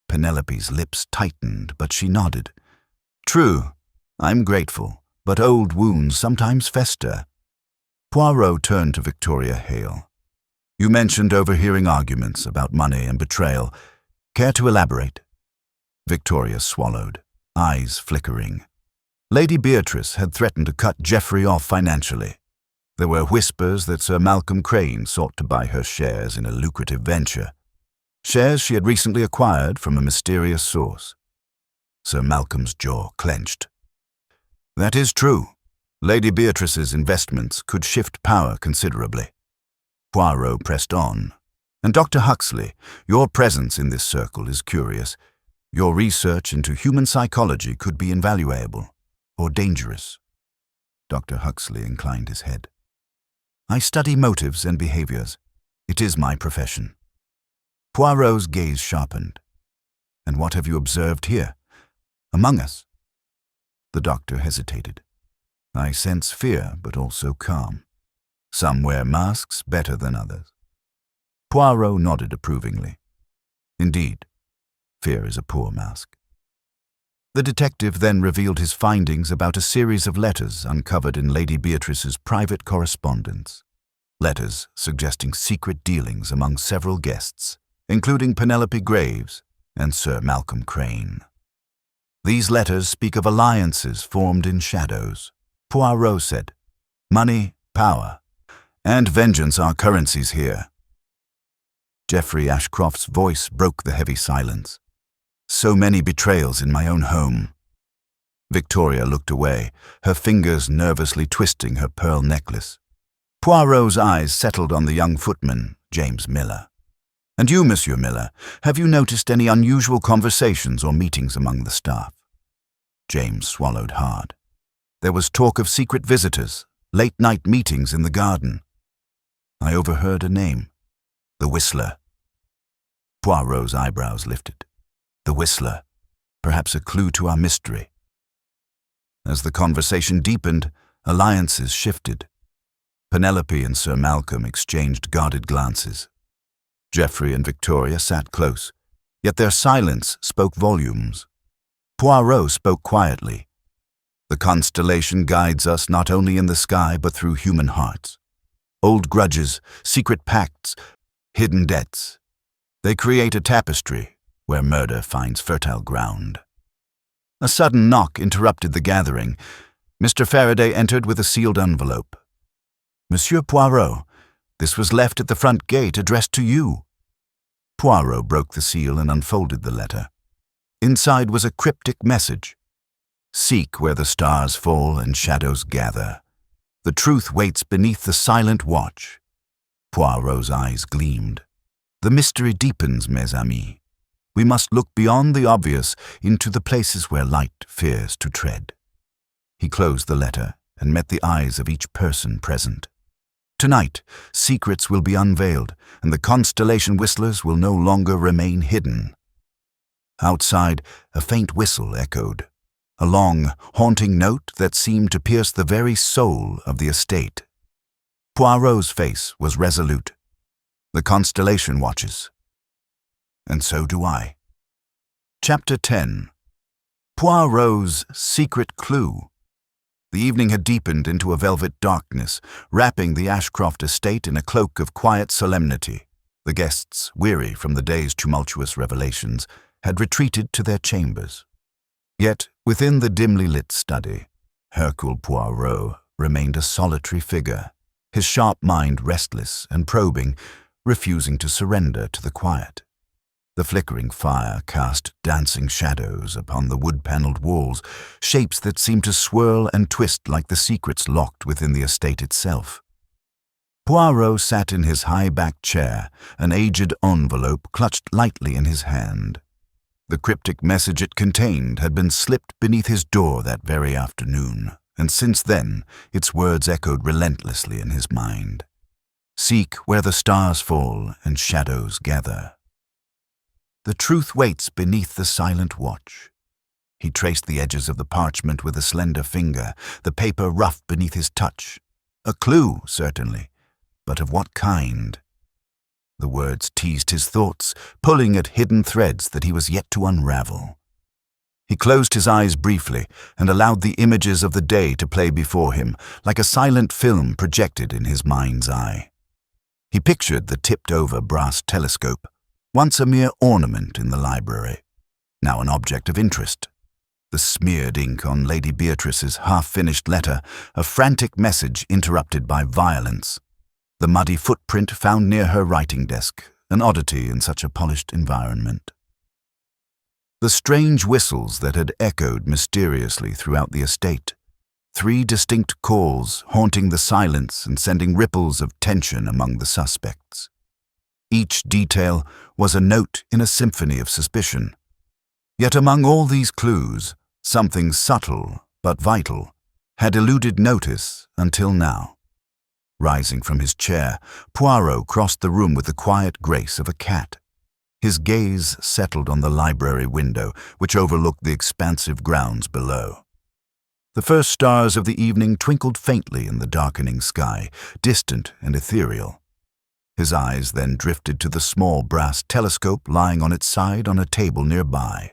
Penelope's lips tightened, but she nodded. True, I'm grateful, but old wounds sometimes fester. Poirot turned to Victoria Hale. You mentioned overhearing arguments about money and betrayal. Care to elaborate? Victoria swallowed, eyes flickering. Lady Beatrice had threatened to cut Geoffrey off financially. There were whispers that Sir Malcolm Crane sought to buy her shares in a lucrative venture. Shares she had recently acquired from a mysterious source. Sir Malcolm's jaw clenched. That is true. Lady Beatrice's investments could shift power considerably. Poirot pressed on. And Dr. Huxley, your presence in this circle is curious. Your research into human psychology could be invaluable, or dangerous. Dr. Huxley inclined his head. I study motives and behaviors. It is my profession. Poirot's gaze sharpened. "And what have you observed here, among us?" The doctor hesitated. "I sense fear, but also calm. Some wear masks better than others." Poirot nodded approvingly. "Indeed, fear is a poor mask." The detective then revealed his findings about a series of letters uncovered in Lady Beatrice's private correspondence. Letters suggesting secret dealings among several guests, including Penelope Graves and Sir Malcolm Crane. These letters speak of alliances formed in shadows. Poirot said, "Money, power, and vengeance are currencies here." Geoffrey Ashcroft's voice broke the heavy silence. "So many betrayals in my own home." Victoria looked away, her fingers nervously twisting her pearl necklace. Poirot's eyes settled on the young footman, James Miller. "And you, Monsieur Miller, have you noticed any unusual conversations or meetings among the staff?" James swallowed hard. "There was talk of secret visitors, late-night meetings in the garden. I overheard a name, the Whistler." Poirot's eyebrows lifted. The Whistler, perhaps a clue to our mystery. As the conversation deepened, alliances shifted. Penelope and Sir Malcolm exchanged guarded glances. Geoffrey and Victoria sat close, yet their silence spoke volumes. Poirot spoke quietly. "The constellation guides us not only in the sky but through human hearts. Old grudges, secret pacts, hidden debts. They create a tapestry where murder finds fertile ground." A sudden knock interrupted the gathering. Mr. Faraday entered with a sealed envelope. "Monsieur Poirot, this was left at the front gate addressed to you." Poirot broke the seal and unfolded the letter. Inside was a cryptic message. "Seek where the stars fall and shadows gather. The truth waits beneath the silent watch." Poirot's eyes gleamed. "The mystery deepens, mes amis. We must look beyond the obvious into the places where light fears to tread." He closed the letter and met the eyes of each person present. Tonight, secrets will be unveiled, and the Constellation whistlers will no longer remain hidden. Outside, a faint whistle echoed, a long, haunting note that seemed to pierce the very soul of the estate. Poirot's face was resolute. "The Constellation watches. And so do I." Chapter 10. Poirot's secret clue. The evening had deepened into a velvet darkness, wrapping the Ashcroft estate in a cloak of quiet solemnity. The guests, weary from the day's tumultuous revelations, had retreated to their chambers. Yet, within the dimly lit study, Hercule Poirot remained a solitary figure, his sharp mind restless and probing, refusing to surrender to the quiet. The flickering fire cast dancing shadows upon the wood-paneled walls, shapes that seemed to swirl and twist like the secrets locked within the estate itself. Poirot sat in his high-backed chair, an aged envelope clutched lightly in his hand. The cryptic message it contained had been slipped beneath his door that very afternoon, and since then its words echoed relentlessly in his mind. "Seek where the stars fall and shadows gather. The truth waits beneath the silent watch." He traced the edges of the parchment with a slender finger, the paper rough beneath his touch. A clue, certainly, but of what kind? The words teased his thoughts, pulling at hidden threads that he was yet to unravel. He closed his eyes briefly and allowed the images of the day to play before him, like a silent film projected in his mind's eye. He pictured the tipped-over brass telescope, once a mere ornament in the library, now an object of interest. The smeared ink on Lady Beatrice's half-finished letter, a frantic message interrupted by violence. The muddy footprint found near her writing desk, an oddity in such a polished environment. The strange whistles that had echoed mysteriously throughout the estate. 3 distinct calls haunting the silence and sending ripples of tension among the suspects. Each detail was a note in a symphony of suspicion. Yet among all these clues, something subtle but vital had eluded notice until now. Rising from his chair, Poirot crossed the room with the quiet grace of a cat. His gaze settled on the library window, which overlooked the expansive grounds below. The first stars of the evening twinkled faintly in the darkening sky, distant and ethereal. His eyes then drifted to the small brass telescope lying on its side on a table nearby.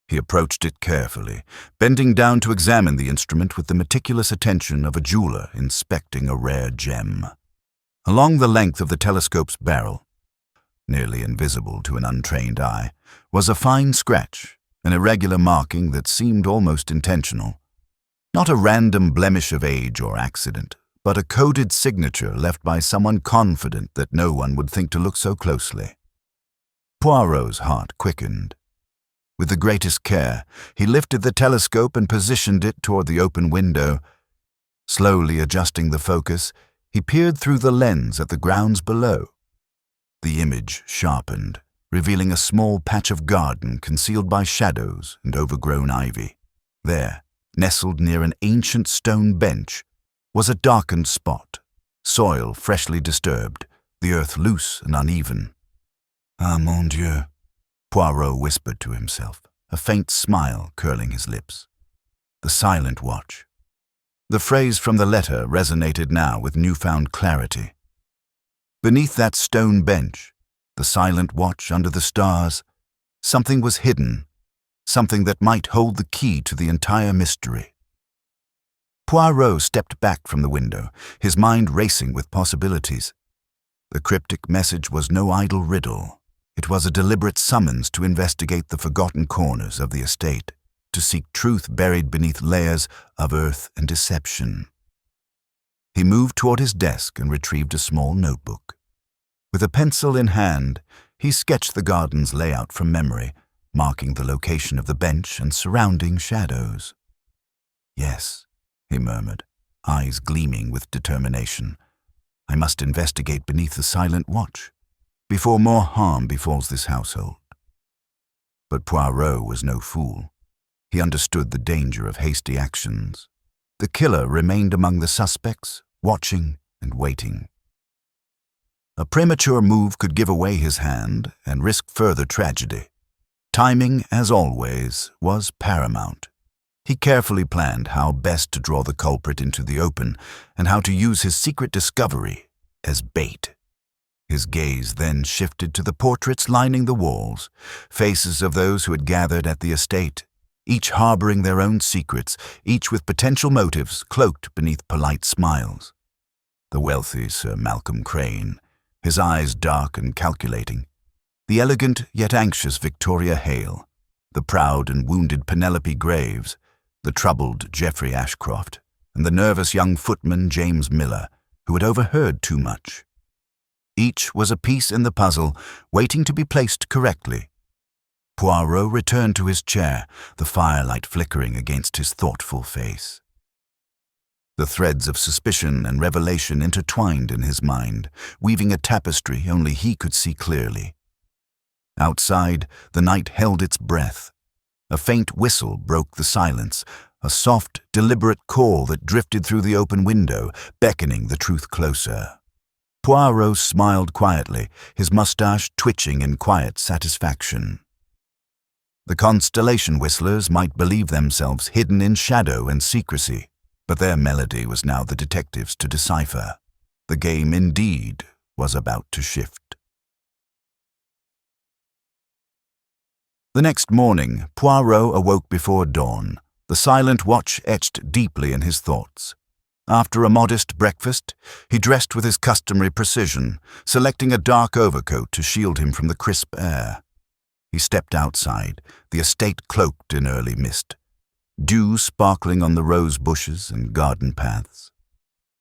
He approached it carefully, bending down to examine the instrument with the meticulous attention of a jeweler inspecting a rare gem. Along the length of the telescope's barrel, nearly invisible to an untrained eye, was a fine scratch, an irregular marking that seemed almost intentional. Not a random blemish of age or accident, but a coded signature left by someone confident that no one would think to look so closely. Poirot's heart quickened. With the greatest care, he lifted the telescope and positioned it toward the open window. Slowly adjusting the focus, he peered through the lens at the grounds below. The image sharpened, revealing a small patch of garden concealed by shadows and overgrown ivy. There, nestled near an ancient stone bench, was a darkened spot, soil freshly disturbed, the earth loose and uneven. "Ah, mon Dieu," Poirot whispered to himself, a faint smile curling his lips. "The silent watch." The phrase from the letter resonated now with newfound clarity. Beneath that stone bench, the silent watch under the stars, something was hidden, something that might hold the key to the entire mystery. Poirot stepped back from the window, his mind racing with possibilities. The cryptic message was no idle riddle. It was a deliberate summons to investigate the forgotten corners of the estate, to seek truth buried beneath layers of earth and deception. He moved toward his desk and retrieved a small notebook. With a pencil in hand, he sketched the garden's layout from memory, marking the location of the bench and surrounding shadows. "Yes," he murmured, eyes gleaming with determination. "I must investigate beneath the silent watch, before more harm befalls this household." But Poirot was no fool. He understood the danger of hasty actions. The killer remained among the suspects, watching and waiting. A premature move could give away his hand and risk further tragedy. Timing, as always, was paramount. He carefully planned how best to draw the culprit into the open and how to use his secret discovery as bait. His gaze then shifted to the portraits lining the walls, faces of those who had gathered at the estate, each harboring their own secrets, each with potential motives cloaked beneath polite smiles. The wealthy Sir Malcolm Crane, his eyes dark and calculating, the elegant yet anxious Victoria Hale, the proud and wounded Penelope Graves, the troubled Geoffrey Ashcroft, and the nervous young footman James Miller, who had overheard too much. Each was a piece in the puzzle, waiting to be placed correctly. Poirot returned to his chair, the firelight flickering against his thoughtful face. The threads of suspicion and revelation intertwined in his mind, weaving a tapestry only he could see clearly. Outside, the night held its breath. A faint whistle broke the silence, a soft, deliberate call that drifted through the open window, beckoning the truth closer. Poirot smiled quietly, his mustache twitching in quiet satisfaction. The Constellation whistlers might believe themselves hidden in shadow and secrecy, but their melody was now the detectives to decipher. The game, indeed, was about to shift. The next morning, Poirot awoke before dawn, the silent watch etched deeply in his thoughts. After a modest breakfast, he dressed with his customary precision, selecting a dark overcoat to shield him from the crisp air. He stepped outside, the estate cloaked in early mist, dew sparkling on the rose bushes and garden paths.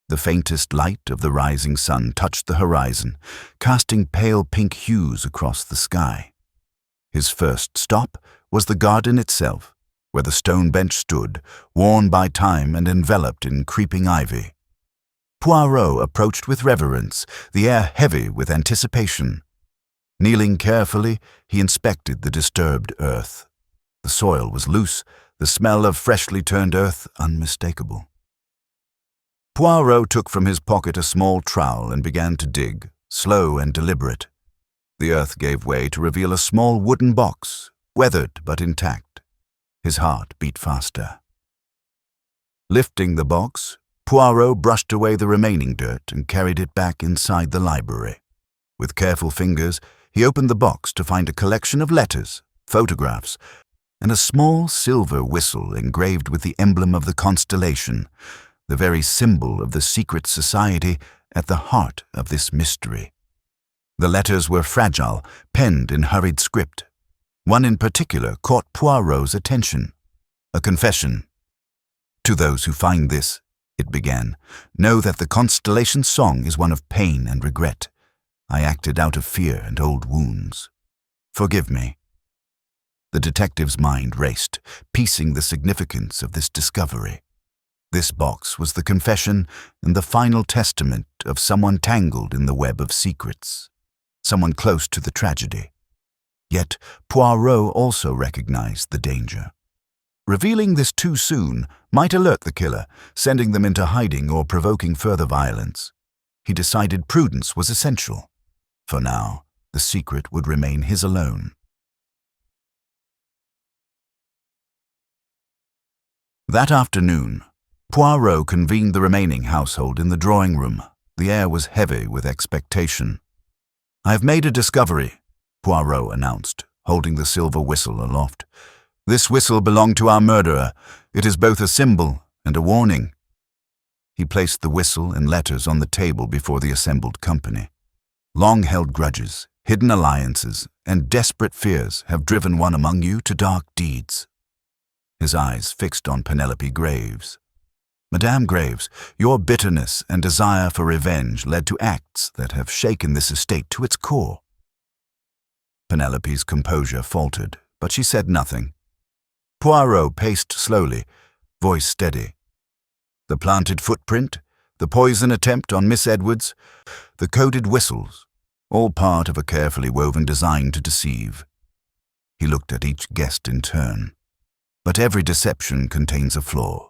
The faintest light of the rising sun touched the horizon, casting pale pink hues across the sky. His first stop was the garden itself, where the stone bench stood, worn by time and enveloped in creeping ivy. Poirot approached with reverence, the air heavy with anticipation. Kneeling carefully, he inspected the disturbed earth. The soil was loose, the smell of freshly turned earth unmistakable. Poirot took from his pocket a small trowel and began to dig, slow and deliberate. The earth gave way to reveal a small wooden box, weathered but intact. His heart beat faster. Lifting the box, Poirot brushed away the remaining dirt and carried it back inside the library. With careful fingers, he opened the box to find a collection of letters, photographs, and a small silver whistle engraved with the emblem of the Constellation, the very symbol of the secret society at the heart of this mystery. The letters were fragile, penned in hurried script. One in particular caught Poirot's attention. A confession. "To those who find this," it began, "know that the Constellation song is one of pain and regret. I acted out of fear and old wounds. Forgive me." The detective's mind raced, piecing the significance of this discovery. This box was the confession and the final testament of someone tangled in the web of secrets, someone close to the tragedy. Yet Poirot also recognized the danger. Revealing this too soon might alert the killer, sending them into hiding or provoking further violence. He decided prudence was essential. For now, the secret would remain his alone. That afternoon, Poirot convened the remaining household in the drawing room. The air was heavy with expectation. "I have made a discovery," Poirot announced, holding the silver whistle aloft. "This whistle belonged to our murderer. It is both a symbol and a warning." He placed the whistle and letters on the table before the assembled company. "Long-held grudges, hidden alliances, and desperate fears have driven one among you to dark deeds." His eyes fixed on Penelope Graves. "Madame Graves, your bitterness and desire for revenge led to acts that have shaken this estate to its core." Penelope's composure faltered, but she said nothing. Poirot paced slowly, voice steady. The planted footprint, the poison attempt on Miss Edwards, the coded whistles, all part of a carefully woven design to deceive. He looked at each guest in turn. But every deception contains a flaw.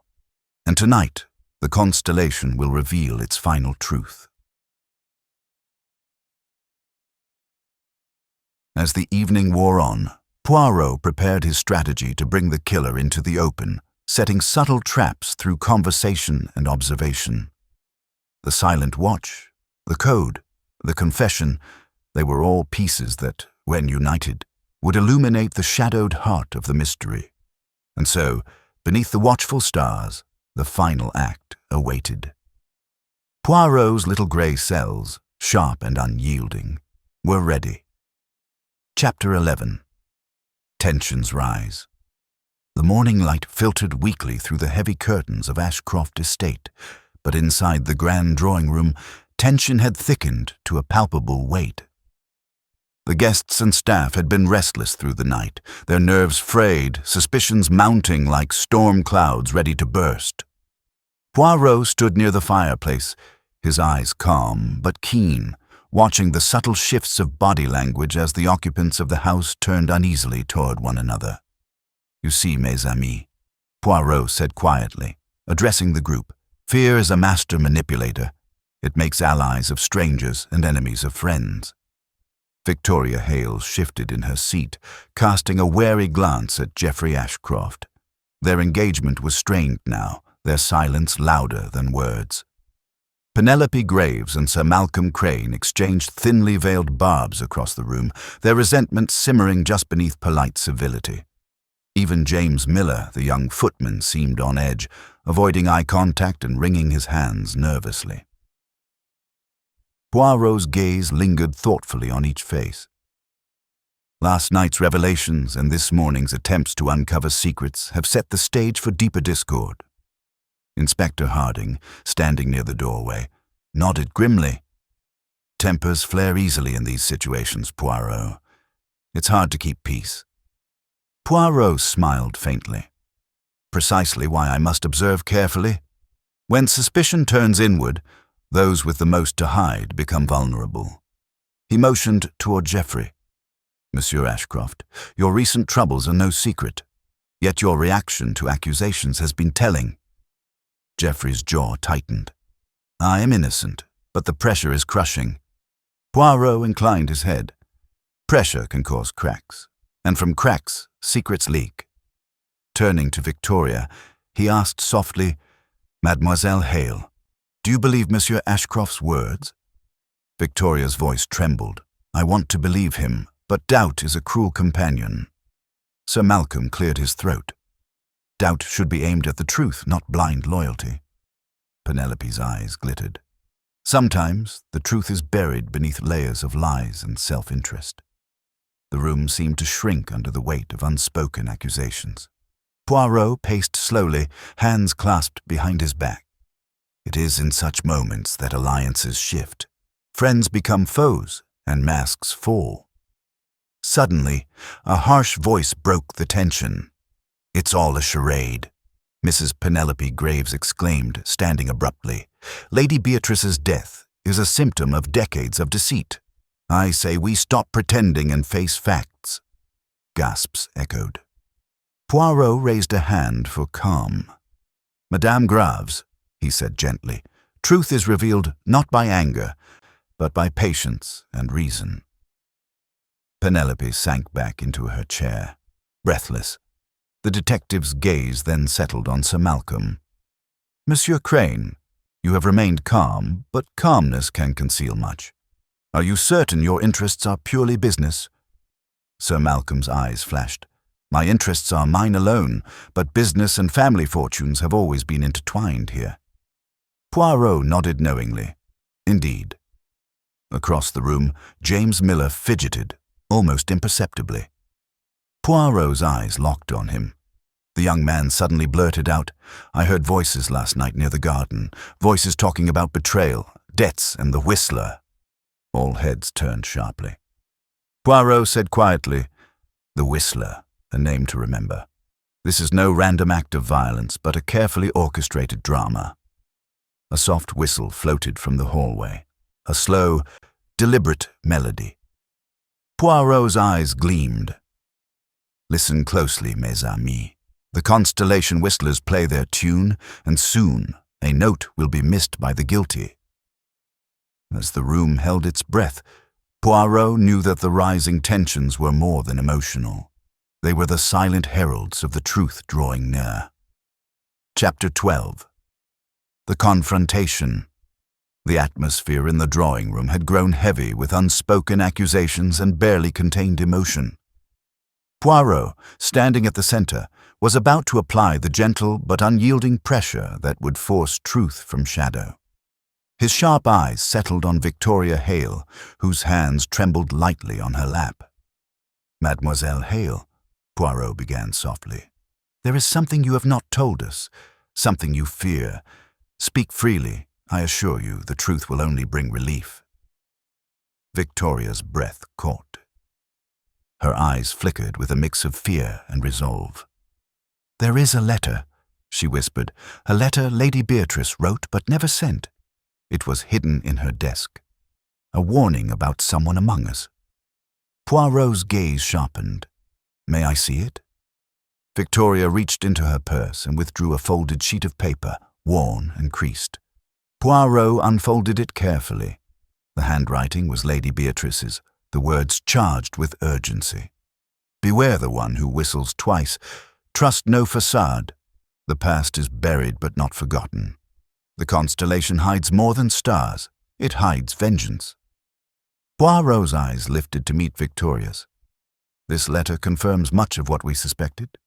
And tonight, the Constellation will reveal its final truth. As the evening wore on, Poirot prepared his strategy to bring the killer into the open, setting subtle traps through conversation and observation. The silent watch, the code, the confession, they were all pieces that, when united, would illuminate the shadowed heart of the mystery. And so, beneath the watchful stars, the final act awaited. Poirot's little grey cells, sharp and unyielding, were ready. Chapter 11. Tensions rise. The morning light filtered weakly through the heavy curtains of Ashcroft Estate, but inside the grand drawing room, tension had thickened to a palpable weight. The guests and staff had been restless through the night, their nerves frayed, suspicions mounting like storm clouds ready to burst. Poirot stood near the fireplace, his eyes calm but keen, watching the subtle shifts of body language as the occupants of the house turned uneasily toward one another. "You see, mes amis," Poirot said quietly, addressing the group, "fear is a master manipulator. It makes allies of strangers and enemies of friends." Victoria Hales shifted in her seat, casting a wary glance at Geoffrey Ashcroft. Their engagement was strained now, their silence louder than words. Penelope Graves and Sir Malcolm Crane exchanged thinly veiled barbs across the room, their resentment simmering just beneath polite civility. Even James Miller, the young footman, seemed on edge, avoiding eye contact and wringing his hands nervously. Poirot's gaze lingered thoughtfully on each face. Last night's revelations and this morning's attempts to uncover secrets have set the stage for deeper discord. Inspector Harding, standing near the doorway, nodded grimly. "Tempers flare easily in these situations, Poirot. It's hard to keep peace." Poirot smiled faintly. "Precisely why I must observe carefully. When suspicion turns inward, those with the most to hide become vulnerable." He motioned toward Geoffrey. "Monsieur Ashcroft, your recent troubles are no secret, yet your reaction to accusations has been telling." Geoffrey's jaw tightened. "I am innocent, but the pressure is crushing." Poirot inclined his head. Pressure can cause cracks, and from cracks, secrets leak. Turning to Victoria, he asked softly, "Mademoiselle Hale, do you believe Monsieur Ashcroft's words?" Victoria's voice trembled. "I want to believe him, but doubt is a cruel companion." Sir Malcolm cleared his throat. Doubt should be aimed at the truth, not blind loyalty. Penelope's eyes glittered. Sometimes the truth is buried beneath layers of lies and self-interest. The room seemed to shrink under the weight of unspoken accusations. Poirot paced slowly, hands clasped behind his back. It is in such moments that alliances shift. Friends become foes, and masks fall. Suddenly, a harsh voice broke the tension. "It's all a charade," Mrs. Penelope Graves exclaimed, standing abruptly. "Lady Beatrice's death is a symptom of decades of deceit. I say we stop pretending and face facts." Gasps echoed. Poirot raised a hand for calm. "Madame Graves," he said gently, "truth is revealed not by anger, but by patience and reason." Penelope sank back into her chair, breathless. The detective's gaze then settled on Sir Malcolm. "Monsieur Crane, you have remained calm, but calmness can conceal much. Are you certain your interests are purely business?" Sir Malcolm's eyes flashed. "My interests are mine alone, but business and family fortunes have always been intertwined here." Poirot nodded knowingly. "Indeed." Across the room, James Miller fidgeted, almost imperceptibly. Poirot's eyes locked on him. The young man suddenly blurted out, "I heard voices last night near the garden, voices talking about betrayal, debts, and the Whistler." All heads turned sharply. Poirot said quietly, "The Whistler, a name to remember. This is no random act of violence, but a carefully orchestrated drama." A soft whistle floated from the hallway, a slow, deliberate melody. Poirot's eyes gleamed. "Listen closely, mes amis. The Constellation whistlers play their tune, and soon a note will be missed by the guilty." As the room held its breath, Poirot knew that the rising tensions were more than emotional. They were the silent heralds of the truth drawing near. Chapter 12. The Confrontation. The atmosphere in the drawing room had grown heavy with unspoken accusations and barely contained emotion. Poirot, standing at the center, was about to apply the gentle but unyielding pressure that would force truth from shadow. His sharp eyes settled on Victoria Hale, whose hands trembled lightly on her lap. "Mademoiselle Hale," Poirot began softly, "there is something you have not told us, something you fear. Speak freely. I assure you the truth will only bring relief." Victoria's breath caught. Her eyes flickered with a mix of fear and resolve. "There is a letter," she whispered, "a letter Lady Beatrice wrote but never sent. It was hidden in her desk. A warning about someone among us." Poirot's gaze sharpened. "May I see it?" Victoria reached into her purse and withdrew a folded sheet of paper, worn and creased. Poirot unfolded it carefully. The handwriting was Lady Beatrice's, the words charged with urgency. "Beware the one who whistles twice. Trust no facade. The past is buried but not forgotten. The constellation hides more than stars. It hides vengeance." Poirot's eyes lifted to meet Victoria's. "This letter confirms much of what we suspected."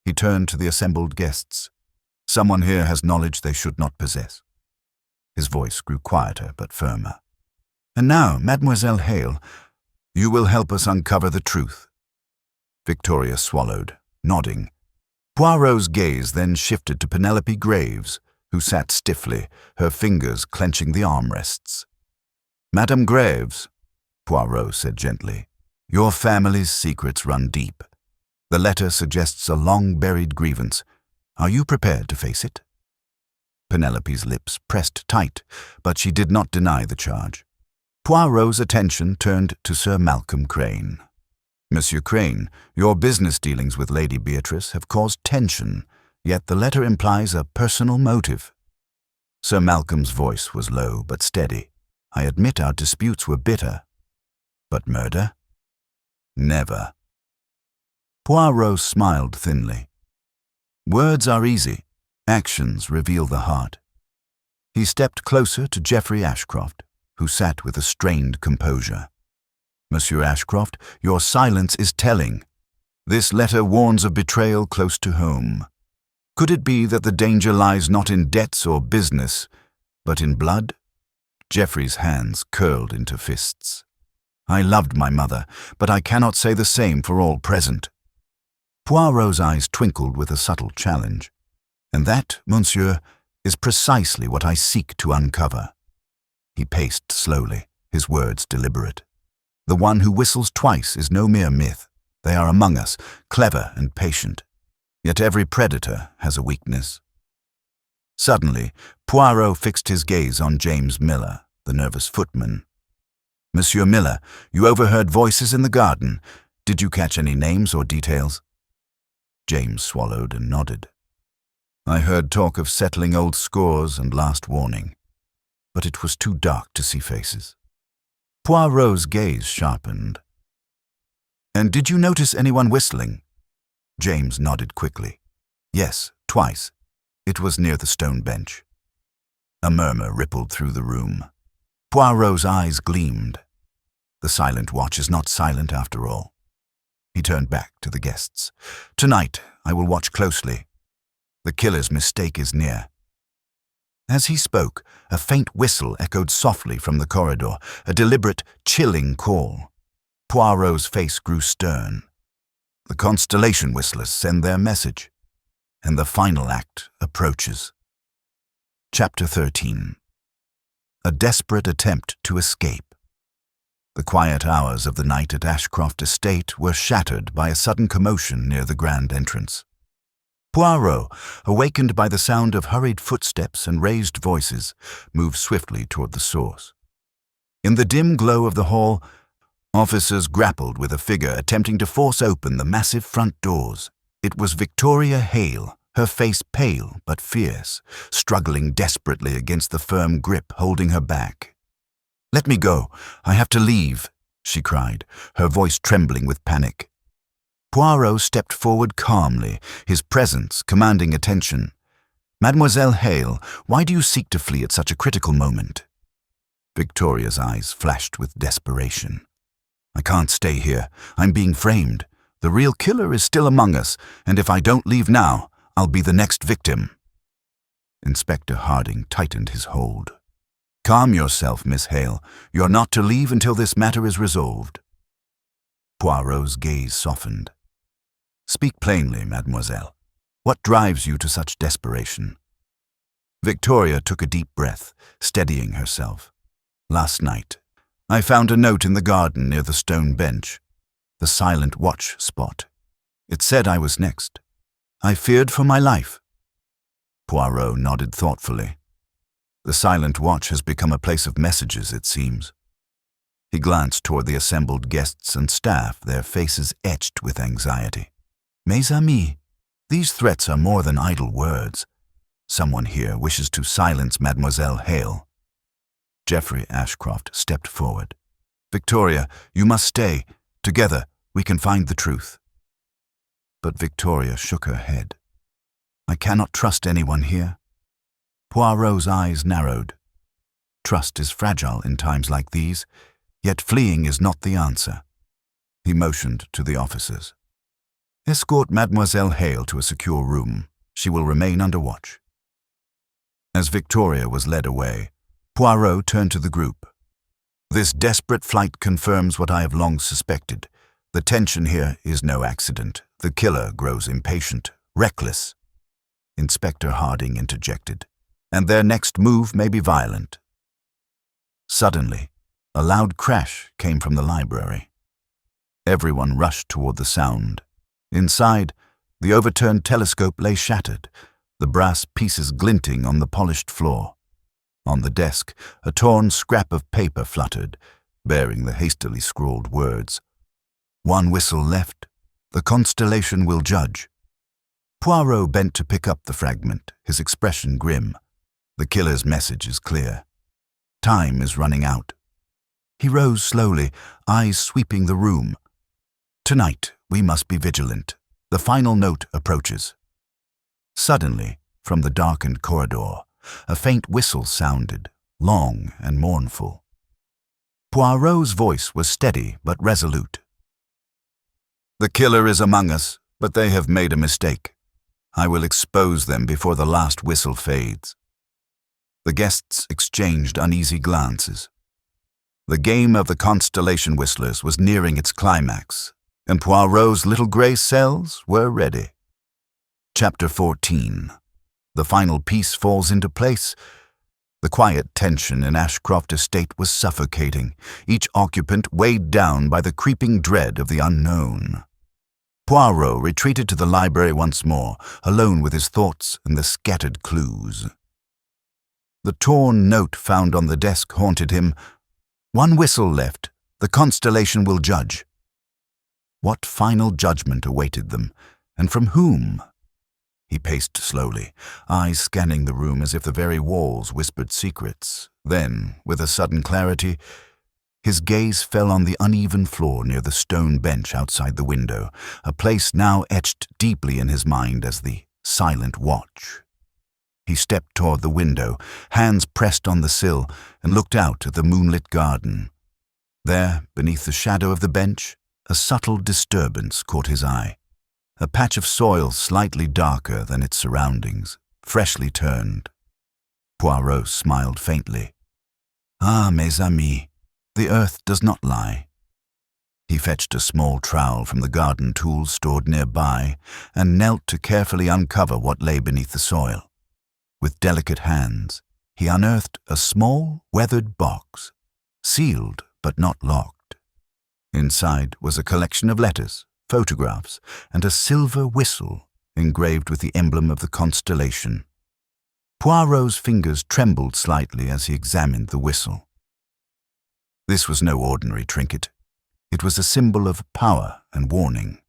He turned to the assembled guests. "Someone here has knowledge they should not possess." His voice grew quieter but firmer. "And now, Mademoiselle Hale, you will help us uncover the truth." Victoria swallowed, nodding. Poirot's gaze then shifted to Penelope Graves, who sat stiffly, her fingers clenching the armrests. "Madame Graves," Poirot said gently, "your family's secrets run deep. The letter suggests a long-buried grievance. Are you prepared to face it?" Penelope's lips pressed tight, but she did not deny the charge. Poirot's attention turned to Sir Malcolm Crane. "Monsieur Crane, your business dealings with Lady Beatrice have caused tension, yet the letter implies a personal motive." Sir Malcolm's voice was low but steady. "I admit our disputes were bitter. But murder?" Never. Poirot smiled thinly. Words are easy. Actions reveal the heart. He stepped closer to Geoffrey Ashcroft, who sat with a strained composure. Monsieur Ashcroft, your silence is telling. This letter warns of betrayal close to home. Could it be that the danger lies not in debts or business, but in blood? Geoffrey's hands curled into fists. I loved my mother, but I cannot say the same for all present. Poirot's eyes twinkled with a subtle challenge. And that, monsieur, is precisely what I seek to uncover. He paced slowly, his words deliberate. The one who whistles twice is no mere myth. They are among us, clever and patient. Yet every predator has a weakness. Suddenly, Poirot fixed his gaze on James Miller, the nervous footman. Monsieur Miller, you overheard voices in the garden. Did you catch any names or details? James swallowed and nodded. I heard talk of settling old scores and last warning, but it was too dark to see faces. Poirot's gaze sharpened. And did you notice anyone whistling? James nodded quickly. Yes, twice. It was near the stone bench. A murmur rippled through the room. Poirot's eyes gleamed. The silent watch is not silent after all. He turned back to the guests. Tonight, I will watch closely. The killer's mistake is near. As he spoke, a faint whistle echoed softly from the corridor, a deliberate, chilling call. Poirot's face grew stern. The Constellation whistlers send their message, and the final act approaches. Chapter 13. A desperate attempt to escape. The quiet hours of the night at Ashcroft Estate were shattered by a sudden commotion near the grand entrance. Poirot, awakened by the sound of hurried footsteps and raised voices, moved swiftly toward the source. In the dim glow of the hall, officers grappled with a figure attempting to force open the massive front doors. It was Victoria Hale, her face pale but fierce, struggling desperately against the firm grip holding her back. Let me go. I have to leave, she cried, her voice trembling with panic. Poirot stepped forward calmly, his presence commanding attention. Mademoiselle Hale, why do you seek to flee at such a critical moment? Victoria's eyes flashed with desperation. I can't stay here. I'm being framed. The real killer is still among us, and if I don't leave now, I'll be the next victim. Inspector Harding tightened his hold. Calm yourself, Miss Hale. You're not to leave until this matter is resolved. Poirot's gaze softened. Speak plainly, mademoiselle. What drives you to such desperation? Victoria took a deep breath, steadying herself. Last night, I found a note in the garden near the stone bench, the silent watch spot. It said I was next. I feared for my life. Poirot nodded thoughtfully. The silent watch has become a place of messages, it seems. He glanced toward the assembled guests and staff, their faces etched with anxiety. Mes amis, these threats are more than idle words. Someone here wishes to silence Mademoiselle Hale. Geoffrey Ashcroft stepped forward. Victoria, you must stay. Together, we can find the truth. But Victoria shook her head. I cannot trust anyone here. Poirot's eyes narrowed. Trust is fragile in times like these, yet fleeing is not the answer. He motioned to the officers. Escort Mademoiselle Hale to a secure room. She will remain under watch. As Victoria was led away, Poirot turned to the group. This desperate flight confirms what I have long suspected. The tension here is no accident. The killer grows impatient, reckless. Inspector Harding interjected. And their next move may be violent. Suddenly, a loud crash came from the library. Everyone rushed toward the sound. Inside, the overturned telescope lay shattered, the brass pieces glinting on the polished floor. On the desk, a torn scrap of paper fluttered, bearing the hastily scrawled words. One whistle left. The constellation will judge. Poirot bent to pick up the fragment, his expression grim. The killer's message is clear. Time is running out. He rose slowly, eyes sweeping the room. Tonight, we must be vigilant. The final note approaches. Suddenly, from the darkened corridor, a faint whistle sounded, long and mournful. Poirot's voice was steady but resolute. "The killer is among us, but they have made a mistake. I will expose them before the last whistle fades." The guests exchanged uneasy glances. The game of the Constellation whistlers was nearing its climax, and Poirot's little grey cells were ready. Chapter 14. The final piece falls into place. The quiet tension in Ashcroft Estate was suffocating, each occupant weighed down by the creeping dread of the unknown. Poirot retreated to the library once more, alone with his thoughts and the scattered clues. The torn note found on the desk haunted him. "One whistle left. The Constellation will judge." What final judgment awaited them, and from whom? He paced slowly, eyes scanning the room as if the very walls whispered secrets. Then, with a sudden clarity, his gaze fell on the uneven floor near the stone bench outside the window, a place now etched deeply in his mind as the silent watch. He stepped toward the window, hands pressed on the sill, and looked out at the moonlit garden. There, beneath the shadow of the bench, a subtle disturbance caught his eye. A patch of soil slightly darker than its surroundings, freshly turned. Poirot smiled faintly. "Ah, mes amis, the earth does not lie." He fetched a small trowel from the garden tools stored nearby and knelt to carefully uncover what lay beneath the soil. With delicate hands, he unearthed a small, weathered box, sealed but not locked. Inside was a collection of letters, photographs, and a silver whistle engraved with the emblem of the Constellation. Poirot's fingers trembled slightly as he examined the whistle. This was no ordinary trinket. It was a symbol of power and warning.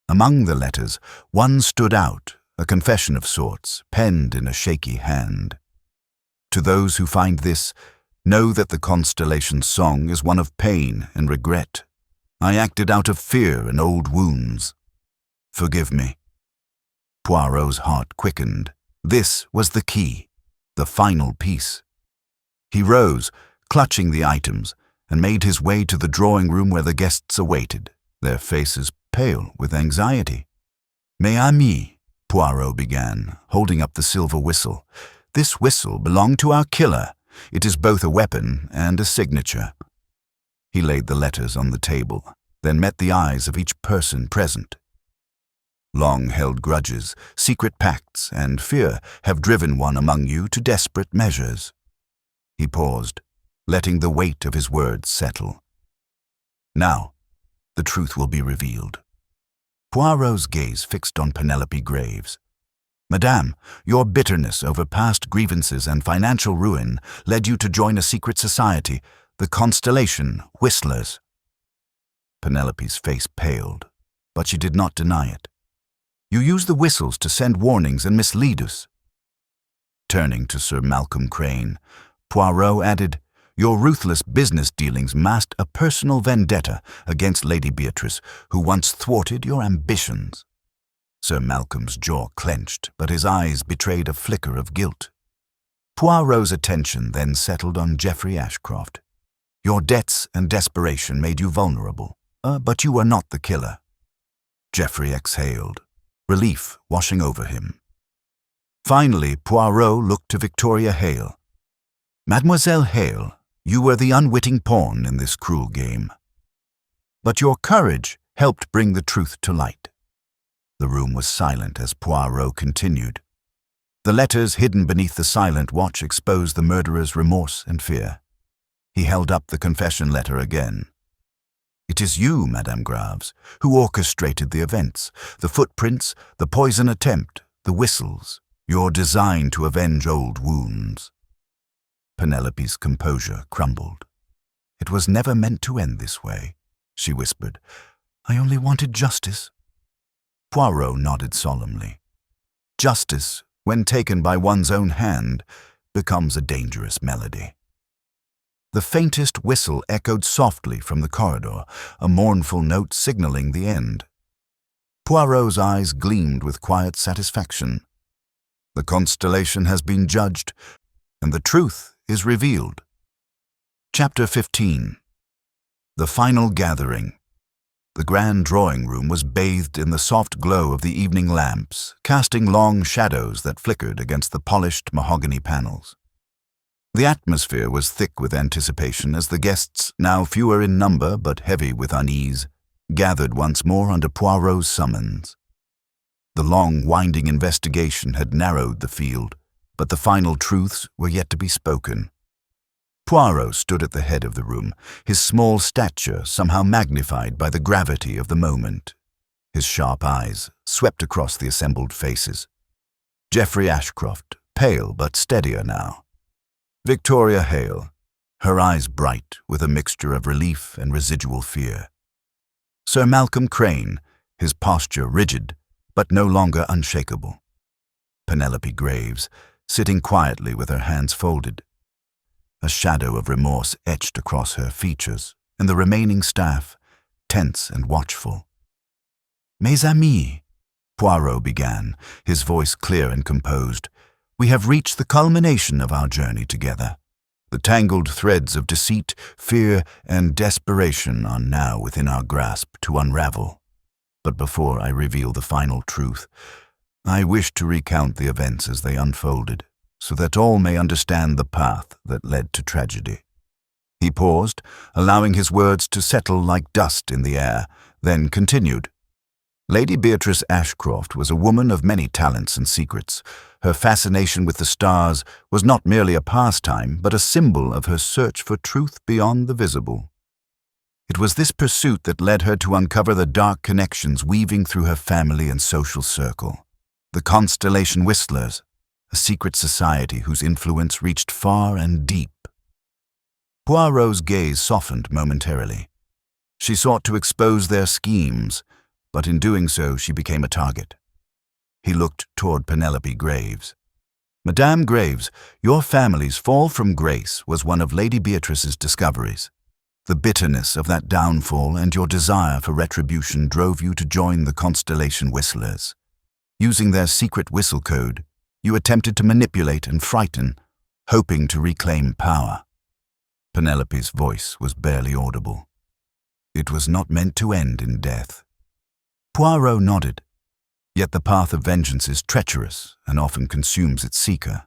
Among the letters, one stood out, a confession of sorts, penned in a shaky hand. "To those who find this, know that the Constellation's song is one of pain and regret. I acted out of fear and old wounds. Forgive me." Poirot's heart quickened. This was the key, the final piece. He rose, clutching the items, and made his way to the drawing room where the guests awaited, their faces pale with anxiety. "Mes amis," Poirot began, holding up the silver whistle. "This whistle belonged to our killer. It is both a weapon and a signature." He laid the letters on the table, then met the eyes of each person present. "Long-held grudges, secret pacts, and fear have driven one among you to desperate measures." He paused, letting the weight of his words settle. "Now, the truth will be revealed." Poirot's gaze fixed on Penelope Graves. "Madame, your bitterness over past grievances and financial ruin led you to join a secret society, the Constellation Whistlers." Penelope's face paled, but she did not deny it. "You use the whistles to send warnings and mislead us." Turning to Sir Malcolm Crane, Poirot added, "Your ruthless business dealings masked a personal vendetta against Lady Beatrice, who once thwarted your ambitions." Sir Malcolm's jaw clenched, but his eyes betrayed a flicker of guilt. Poirot's attention then settled on Geoffrey Ashcroft. "Your debts and desperation made you vulnerable, but you were not the killer." Geoffrey exhaled, relief washing over him. Finally, Poirot looked to Victoria Hale. "Mademoiselle Hale, you were the unwitting pawn in this cruel game. But your courage helped bring the truth to light." The room was silent as Poirot continued. The letters hidden beneath the silent watch exposed the murderer's remorse and fear. He held up the confession letter again. "It is you, Madame Graves, who orchestrated the events, the footprints, the poison attempt, the whistles, your design to avenge old wounds." Penelope's composure crumbled. "It was never meant to end this way," she whispered. "I only wanted justice." Poirot nodded solemnly. Justice, when taken by one's own hand, becomes a dangerous melody. The faintest whistle echoed softly from the corridor, a mournful note signaling the end. Poirot's eyes gleamed with quiet satisfaction. The constellation has been judged, and the truth is revealed. Chapter 15. The Final Gathering. The grand drawing room was bathed in the soft glow of the evening lamps, casting long shadows that flickered against the polished mahogany panels. The atmosphere was thick with anticipation as the guests, now fewer in number but heavy with unease, gathered once more under Poirot's summons. The long, winding investigation had narrowed the field, but the final truths were yet to be spoken. Poirot stood at the head of the room, his small stature somehow magnified by the gravity of the moment. His sharp eyes swept across the assembled faces. Geoffrey Ashcroft, pale but steadier now. Victoria Hale, her eyes bright with a mixture of relief and residual fear. Sir Malcolm Crane, his posture rigid, but no longer unshakable. Penelope Graves, sitting quietly with her hands folded. A shadow of remorse etched across her features, and the remaining staff, tense and watchful. "Mes amis," Poirot began, his voice clear and composed, "we have reached the culmination of our journey together. The tangled threads of deceit, fear, and desperation are now within our grasp to unravel. But before I reveal the final truth, I wish to recount the events as they unfolded, so that all may understand the path that led to tragedy." He paused, allowing his words to settle like dust in the air, then continued. Lady Beatrice Ashcroft was a woman of many talents and secrets. Her fascination with the stars was not merely a pastime, but a symbol of her search for truth beyond the visible. It was this pursuit that led her to uncover the dark connections weaving through her family and social circle. The Constellation Whistlers, a secret society whose influence reached far and deep. Poirot's gaze softened momentarily. She sought to expose their schemes, but in doing so she became a target. He looked toward Penelope Graves. "Madame Graves, your family's fall from grace was one of Lady Beatrice's discoveries. The bitterness of that downfall and your desire for retribution drove you to join the Constellation Whistlers. Using their secret whistle code, you attempted to manipulate and frighten, hoping to reclaim power." Penelope's voice was barely audible. "It was not meant to end in death." Poirot nodded. Yet the path of vengeance is treacherous and often consumes its seeker.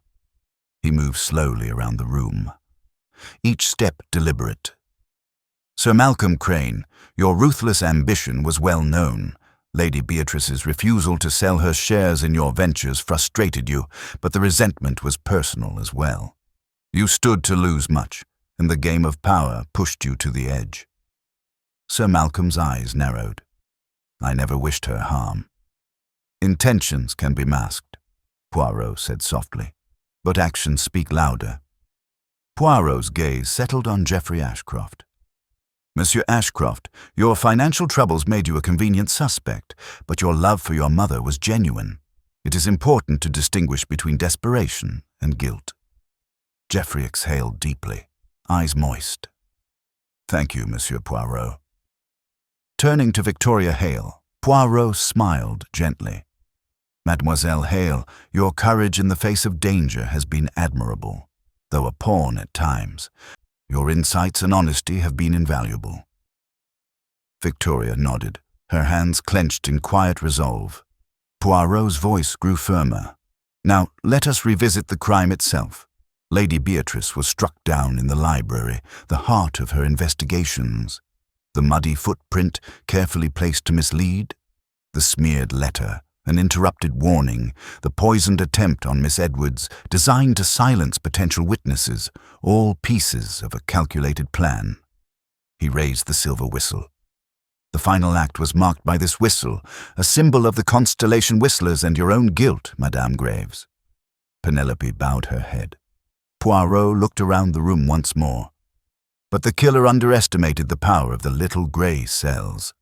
He moved slowly around the room, each step deliberate. "Sir Malcolm Crane, your ruthless ambition was well known. Lady Beatrice's refusal to sell her shares in your ventures frustrated you, but the resentment was personal as well. You stood to lose much, and the game of power pushed you to the edge." Sir Malcolm's eyes narrowed. "I never wished her harm." "Intentions can be masked," Poirot said softly, "but actions speak louder." Poirot's gaze settled on Geoffrey Ashcroft. "Monsieur Ashcroft, your financial troubles made you a convenient suspect, but your love for your mother was genuine. It is important to distinguish between desperation and guilt." Geoffrey exhaled deeply, eyes moist. "Thank you, Monsieur Poirot." Turning to Victoria Hale, Poirot smiled gently. "Mademoiselle Hale, your courage in the face of danger has been admirable, though a pawn at times. Your insights and honesty have been invaluable." Victoria nodded, her hands clenched in quiet resolve. Poirot's voice grew firmer. "Now, let us revisit the crime itself. Lady Beatrice was struck down in the library, the heart of her investigations. The muddy footprint, carefully placed to mislead, the smeared letter, an interrupted warning, the poisoned attempt on Miss Edwards, designed to silence potential witnesses, all pieces of a calculated plan." He raised the silver whistle. "The final act was marked by this whistle, a symbol of the Constellation Whistlers and your own guilt, Madame Graves." Penelope bowed her head. Poirot looked around the room once more. But the killer underestimated the power of the little grey cells.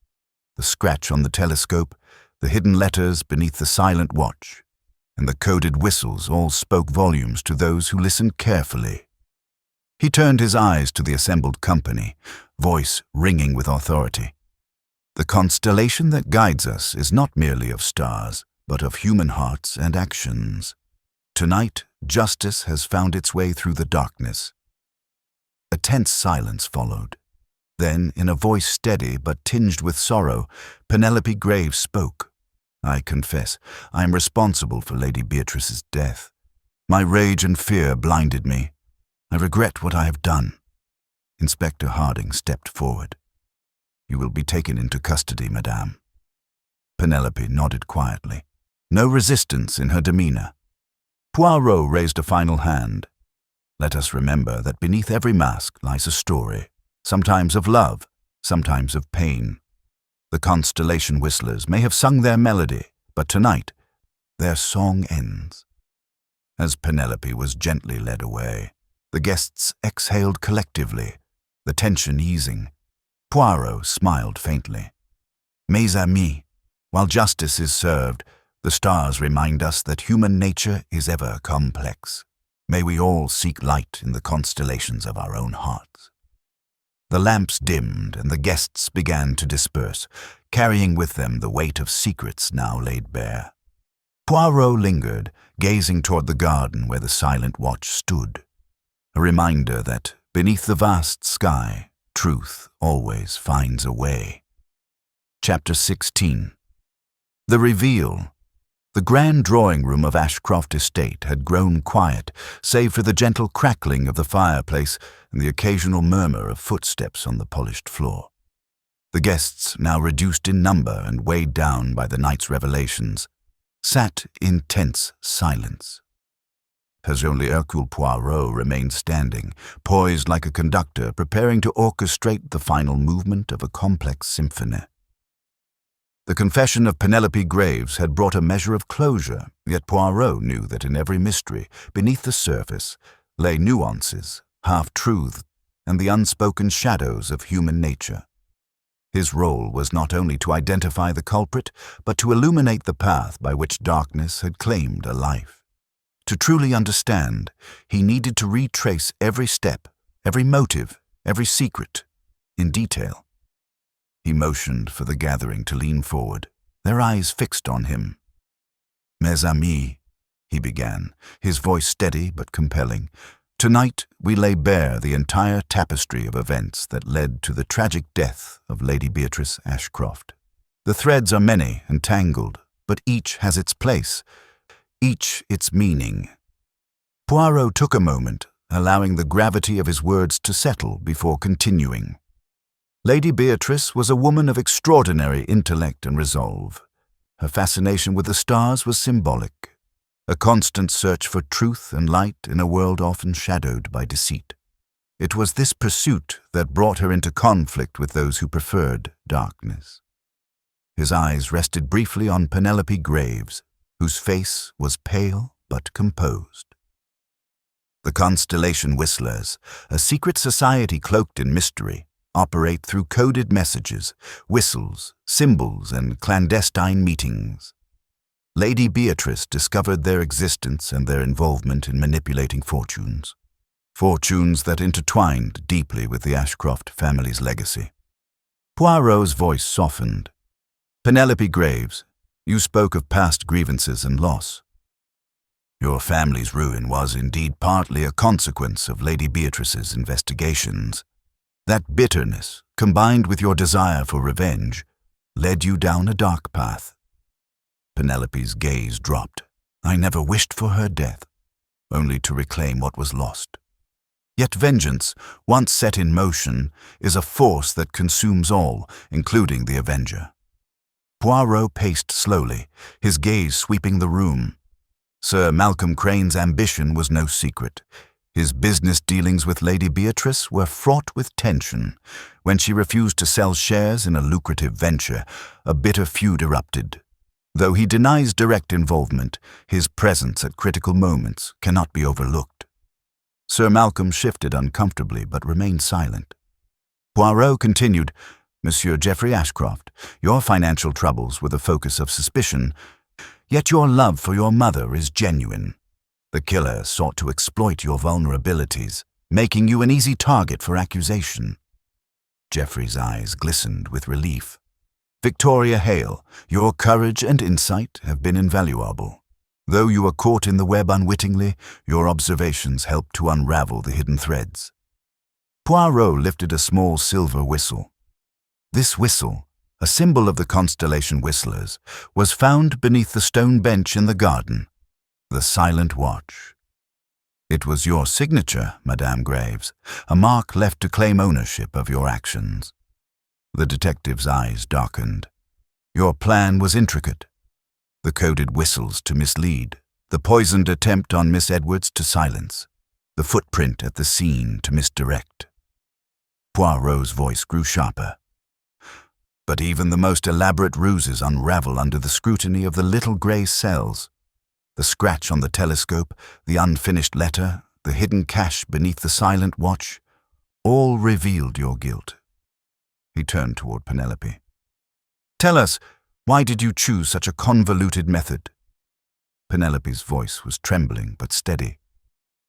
The scratch on the telescope, the hidden letters beneath the silent watch, and the coded whistles all spoke volumes to those who listened carefully. He turned his eyes to the assembled company, voice ringing with authority. The constellation that guides us is not merely of stars, but of human hearts and actions. Tonight, justice has found its way through the darkness. A tense silence followed. Then, in a voice steady but tinged with sorrow, Penelope Graves spoke. "I confess, I am responsible for Lady Beatrice's death. My rage and fear blinded me. I regret what I have done." Inspector Harding stepped forward. "You will be taken into custody, madame." Penelope nodded quietly. No resistance in her demeanor. Poirot raised a final hand. "Let us remember that beneath every mask lies a story, sometimes of love, sometimes of pain. The Constellation whistlers may have sung their melody, but tonight their song ends." As Penelope was gently led away, the guests exhaled collectively, the tension easing. Poirot smiled faintly. "Mes amis, while justice is served, the stars remind us that human nature is ever complex. May we all seek light in the constellations of our own hearts." The lamps dimmed and the guests began to disperse, carrying with them the weight of secrets now laid bare. Poirot lingered, gazing toward the garden where the silent watch stood, a reminder that, beneath the vast sky, truth always finds a way. Chapter 16. The reveal. The grand drawing room of Ashcroft Estate had grown quiet, save for the gentle crackling of the fireplace and the occasional murmur of footsteps on the polished floor. The guests, now reduced in number and weighed down by the night's revelations, sat in tense silence. As only Hercule Poirot remained standing, poised like a conductor, preparing to orchestrate the final movement of a complex symphony. The confession of Penelope Graves had brought a measure of closure, yet Poirot knew that in every mystery, beneath the surface, lay nuances, half-truths, and the unspoken shadows of human nature. His role was not only to identify the culprit, but to illuminate the path by which darkness had claimed a life. To truly understand, he needed to retrace every step, every motive, every secret, in detail. He motioned for the gathering to lean forward, their eyes fixed on him. "Mes amis," he began, his voice steady but compelling, "tonight we lay bare the entire tapestry of events that led to the tragic death of Lady Beatrice Ashcroft. The threads are many and tangled, but each has its place, each its meaning." Poirot took a moment, allowing the gravity of his words to settle before continuing. Lady Beatrice was a woman of extraordinary intellect and resolve. Her fascination with the stars was symbolic, a constant search for truth and light in a world often shadowed by deceit. It was this pursuit that brought her into conflict with those who preferred darkness. His eyes rested briefly on Penelope Graves, whose face was pale but composed. The Constellation Whistlers, a secret society cloaked in mystery, operate through coded messages, whistles, symbols, and clandestine meetings. Lady Beatrice discovered their existence and their involvement in manipulating fortunes that intertwined deeply with the Ashcroft family's legacy. Poirot's voice softened. "Penelope Graves, you spoke of past grievances and loss. Your family's ruin was indeed partly a consequence of Lady Beatrice's investigations. That bitterness, combined with your desire for revenge, led you down a dark path." Penelope's gaze dropped. "I never wished for her death, only to reclaim what was lost. Yet vengeance, once set in motion, is a force that consumes all, including the avenger." Poirot paced slowly, his gaze sweeping the room. Sir Malcolm Crane's ambition was no secret. His business dealings with Lady Beatrice were fraught with tension. When she refused to sell shares in a lucrative venture, a bitter feud erupted. Though he denies direct involvement, his presence at critical moments cannot be overlooked. Sir Malcolm shifted uncomfortably but remained silent. Poirot continued, "Monsieur Geoffrey Ashcroft, your financial troubles were the focus of suspicion, yet your love for your mother is genuine. The killer sought to exploit your vulnerabilities, making you an easy target for accusation." Geoffrey's eyes glistened with relief. "Victoria Hale, your courage and insight have been invaluable. Though you were caught in the web unwittingly, your observations helped to unravel the hidden threads." Poirot lifted a small silver whistle. This whistle, a symbol of the Constellation whistlers, was found beneath the stone bench in the garden. The Silent Watch. "It was your signature, Madame Graves, a mark left to claim ownership of your actions." The detective's eyes darkened. "Your plan was intricate. The coded whistles to mislead, the poisoned attempt on Miss Edwards to silence, the footprint at the scene to misdirect." Poirot's voice grew sharper. "But even the most elaborate ruses unravel under the scrutiny of the little grey cells. The scratch on the telescope, the unfinished letter, the hidden cache beneath the silent watch, all revealed your guilt." He turned toward Penelope. "Tell us, why did you choose such a convoluted method?" Penelope's voice was trembling but steady.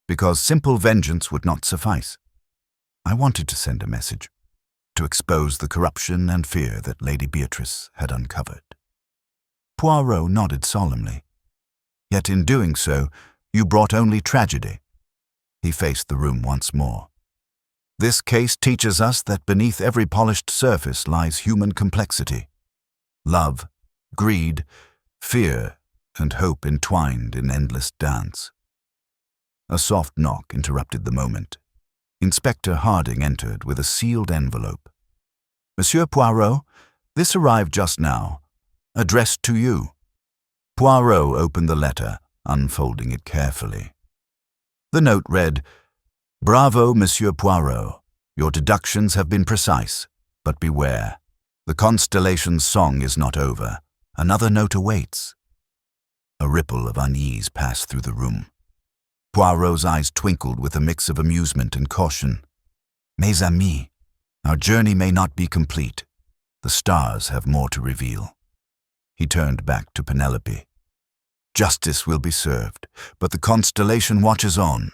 "Because simple vengeance would not suffice. I wanted to send a message, to expose the corruption and fear that Lady Beatrice had uncovered." Poirot nodded solemnly. "Yet in doing so, you brought only tragedy." He faced the room once more. "This case teaches us that beneath every polished surface lies human complexity. Love, greed, fear, and hope entwined in endless dance." A soft knock interrupted the moment. Inspector Harding entered with a sealed envelope. "Monsieur Poirot, this arrived just now. Addressed to you." Poirot opened the letter, unfolding it carefully. The note read, "Bravo, Monsieur Poirot. Your deductions have been precise, but beware. The Constellation's song is not over. Another note awaits." A ripple of unease passed through the room. Poirot's eyes twinkled with a mix of amusement and caution. "Mes amis, our journey may not be complete. The stars have more to reveal." He turned back to Penelope. "Justice will be served, but the Constellation watches on."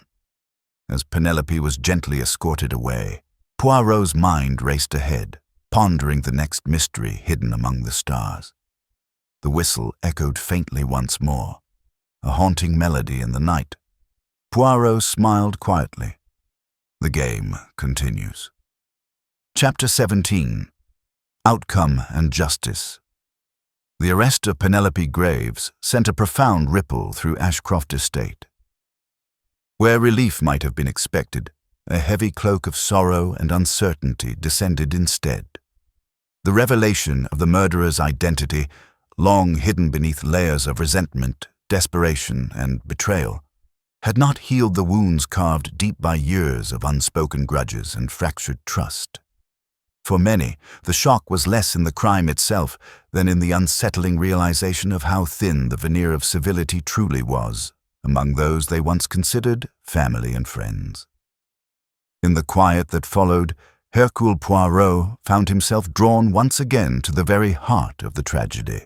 As Penelope was gently escorted away, Poirot's mind raced ahead, pondering the next mystery hidden among the stars. The whistle echoed faintly once more, a haunting melody in the night. Poirot smiled quietly. The game continues. Chapter 17. Outcome and Justice. The arrest of Penelope Graves sent a profound ripple through Ashcroft Estate. Where relief might have been expected, a heavy cloak of sorrow and uncertainty descended instead. The revelation of the murderer's identity, long hidden beneath layers of resentment, desperation, and betrayal, had not healed the wounds carved deep by years of unspoken grudges and fractured trust. For many, the shock was less in the crime itself than in the unsettling realization of how thin the veneer of civility truly was among those they once considered family and friends. In the quiet that followed, Hercule Poirot found himself drawn once again to the very heart of the tragedy,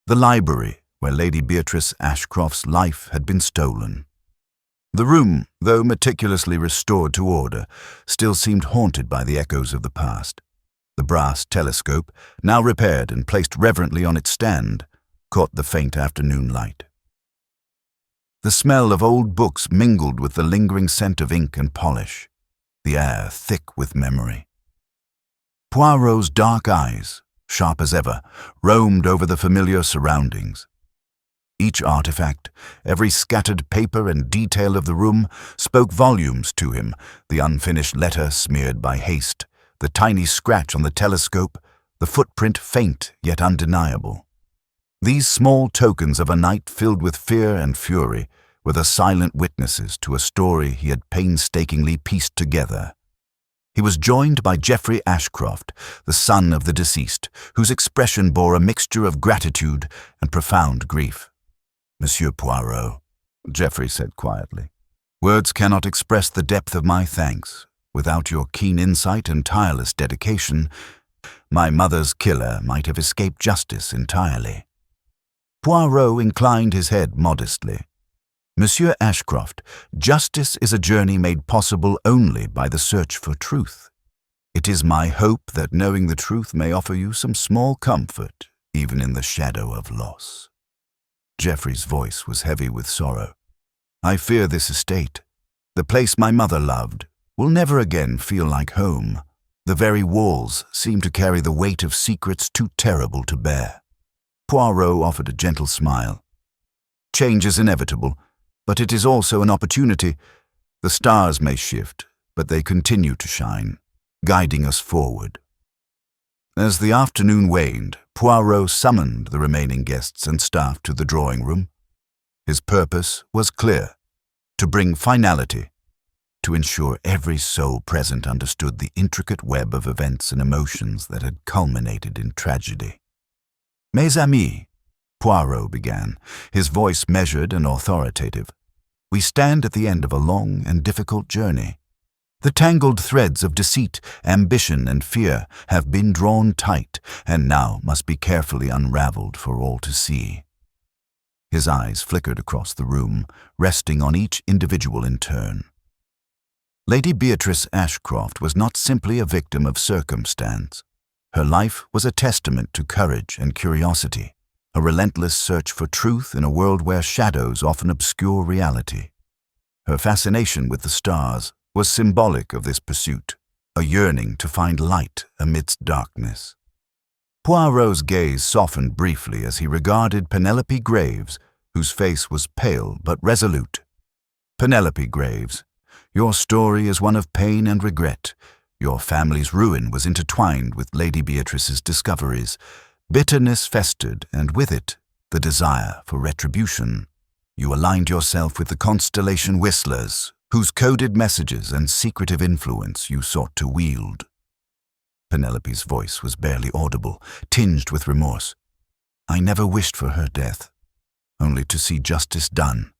the library where Lady Beatrice Ashcroft's life had been stolen. The room, though meticulously restored to order, still seemed haunted by the echoes of the past. The brass telescope, now repaired and placed reverently on its stand, caught the faint afternoon light. The smell of old books mingled with the lingering scent of ink and polish, the air thick with memory. Poirot's dark eyes, sharp as ever, roamed over the familiar surroundings. Each artifact, every scattered paper and detail of the room spoke volumes to him, the unfinished letter smeared by haste, the tiny scratch on the telescope, the footprint faint yet undeniable. These small tokens of a night filled with fear and fury were the silent witnesses to a story he had painstakingly pieced together. He was joined by Geoffrey Ashcroft, the son of the deceased, whose expression bore a mixture of gratitude and profound grief. "Monsieur Poirot," Geoffrey said quietly, "words cannot express the depth of my thanks. Without your keen insight and tireless dedication, my mother's killer might have escaped justice entirely." Poirot inclined his head modestly. Monsieur Ashcroft, justice is a journey made possible only by the search for truth. It is my hope that knowing the truth may offer you some small comfort, even in the shadow of loss." Geoffrey's voice was heavy with sorrow. "I fear this estate, the place my mother loved, will never again feel like home. The very walls seem to carry the weight of secrets too terrible to bear." Poirot offered a gentle smile. "Change is inevitable, but it is also an opportunity. The stars may shift, but they continue to shine, guiding us forward." As the afternoon waned, Poirot summoned the remaining guests and staff to the drawing room. His purpose was clear: to bring finality, to ensure every soul present understood the intricate web of events and emotions that had culminated in tragedy. "Mes amis," Poirot began, his voice measured and authoritative, "we stand at the end of a long and difficult journey. The tangled threads of deceit, ambition, and fear have been drawn tight and now must be carefully unraveled for all to see." His eyes flickered across the room, resting on each individual in turn. Lady Beatrice Ashcroft was not simply a victim of circumstance. Her life was a testament to courage and curiosity, a relentless search for truth in a world where shadows often obscure reality. Her fascination with the stars was symbolic of this pursuit, a yearning to find light amidst darkness. Poirot's gaze softened briefly as he regarded Penelope Graves, whose face was pale but resolute. "Penelope Graves, your story is one of pain and regret. Your family's ruin was intertwined with Lady Beatrice's discoveries. Bitterness festered, and with it, the desire for retribution. You aligned yourself with the Constellation Whistlers, whose coded messages and secretive influence you sought to wield." Penelope's voice was barely audible, tinged with remorse. "I never wished for her death, only to see justice done."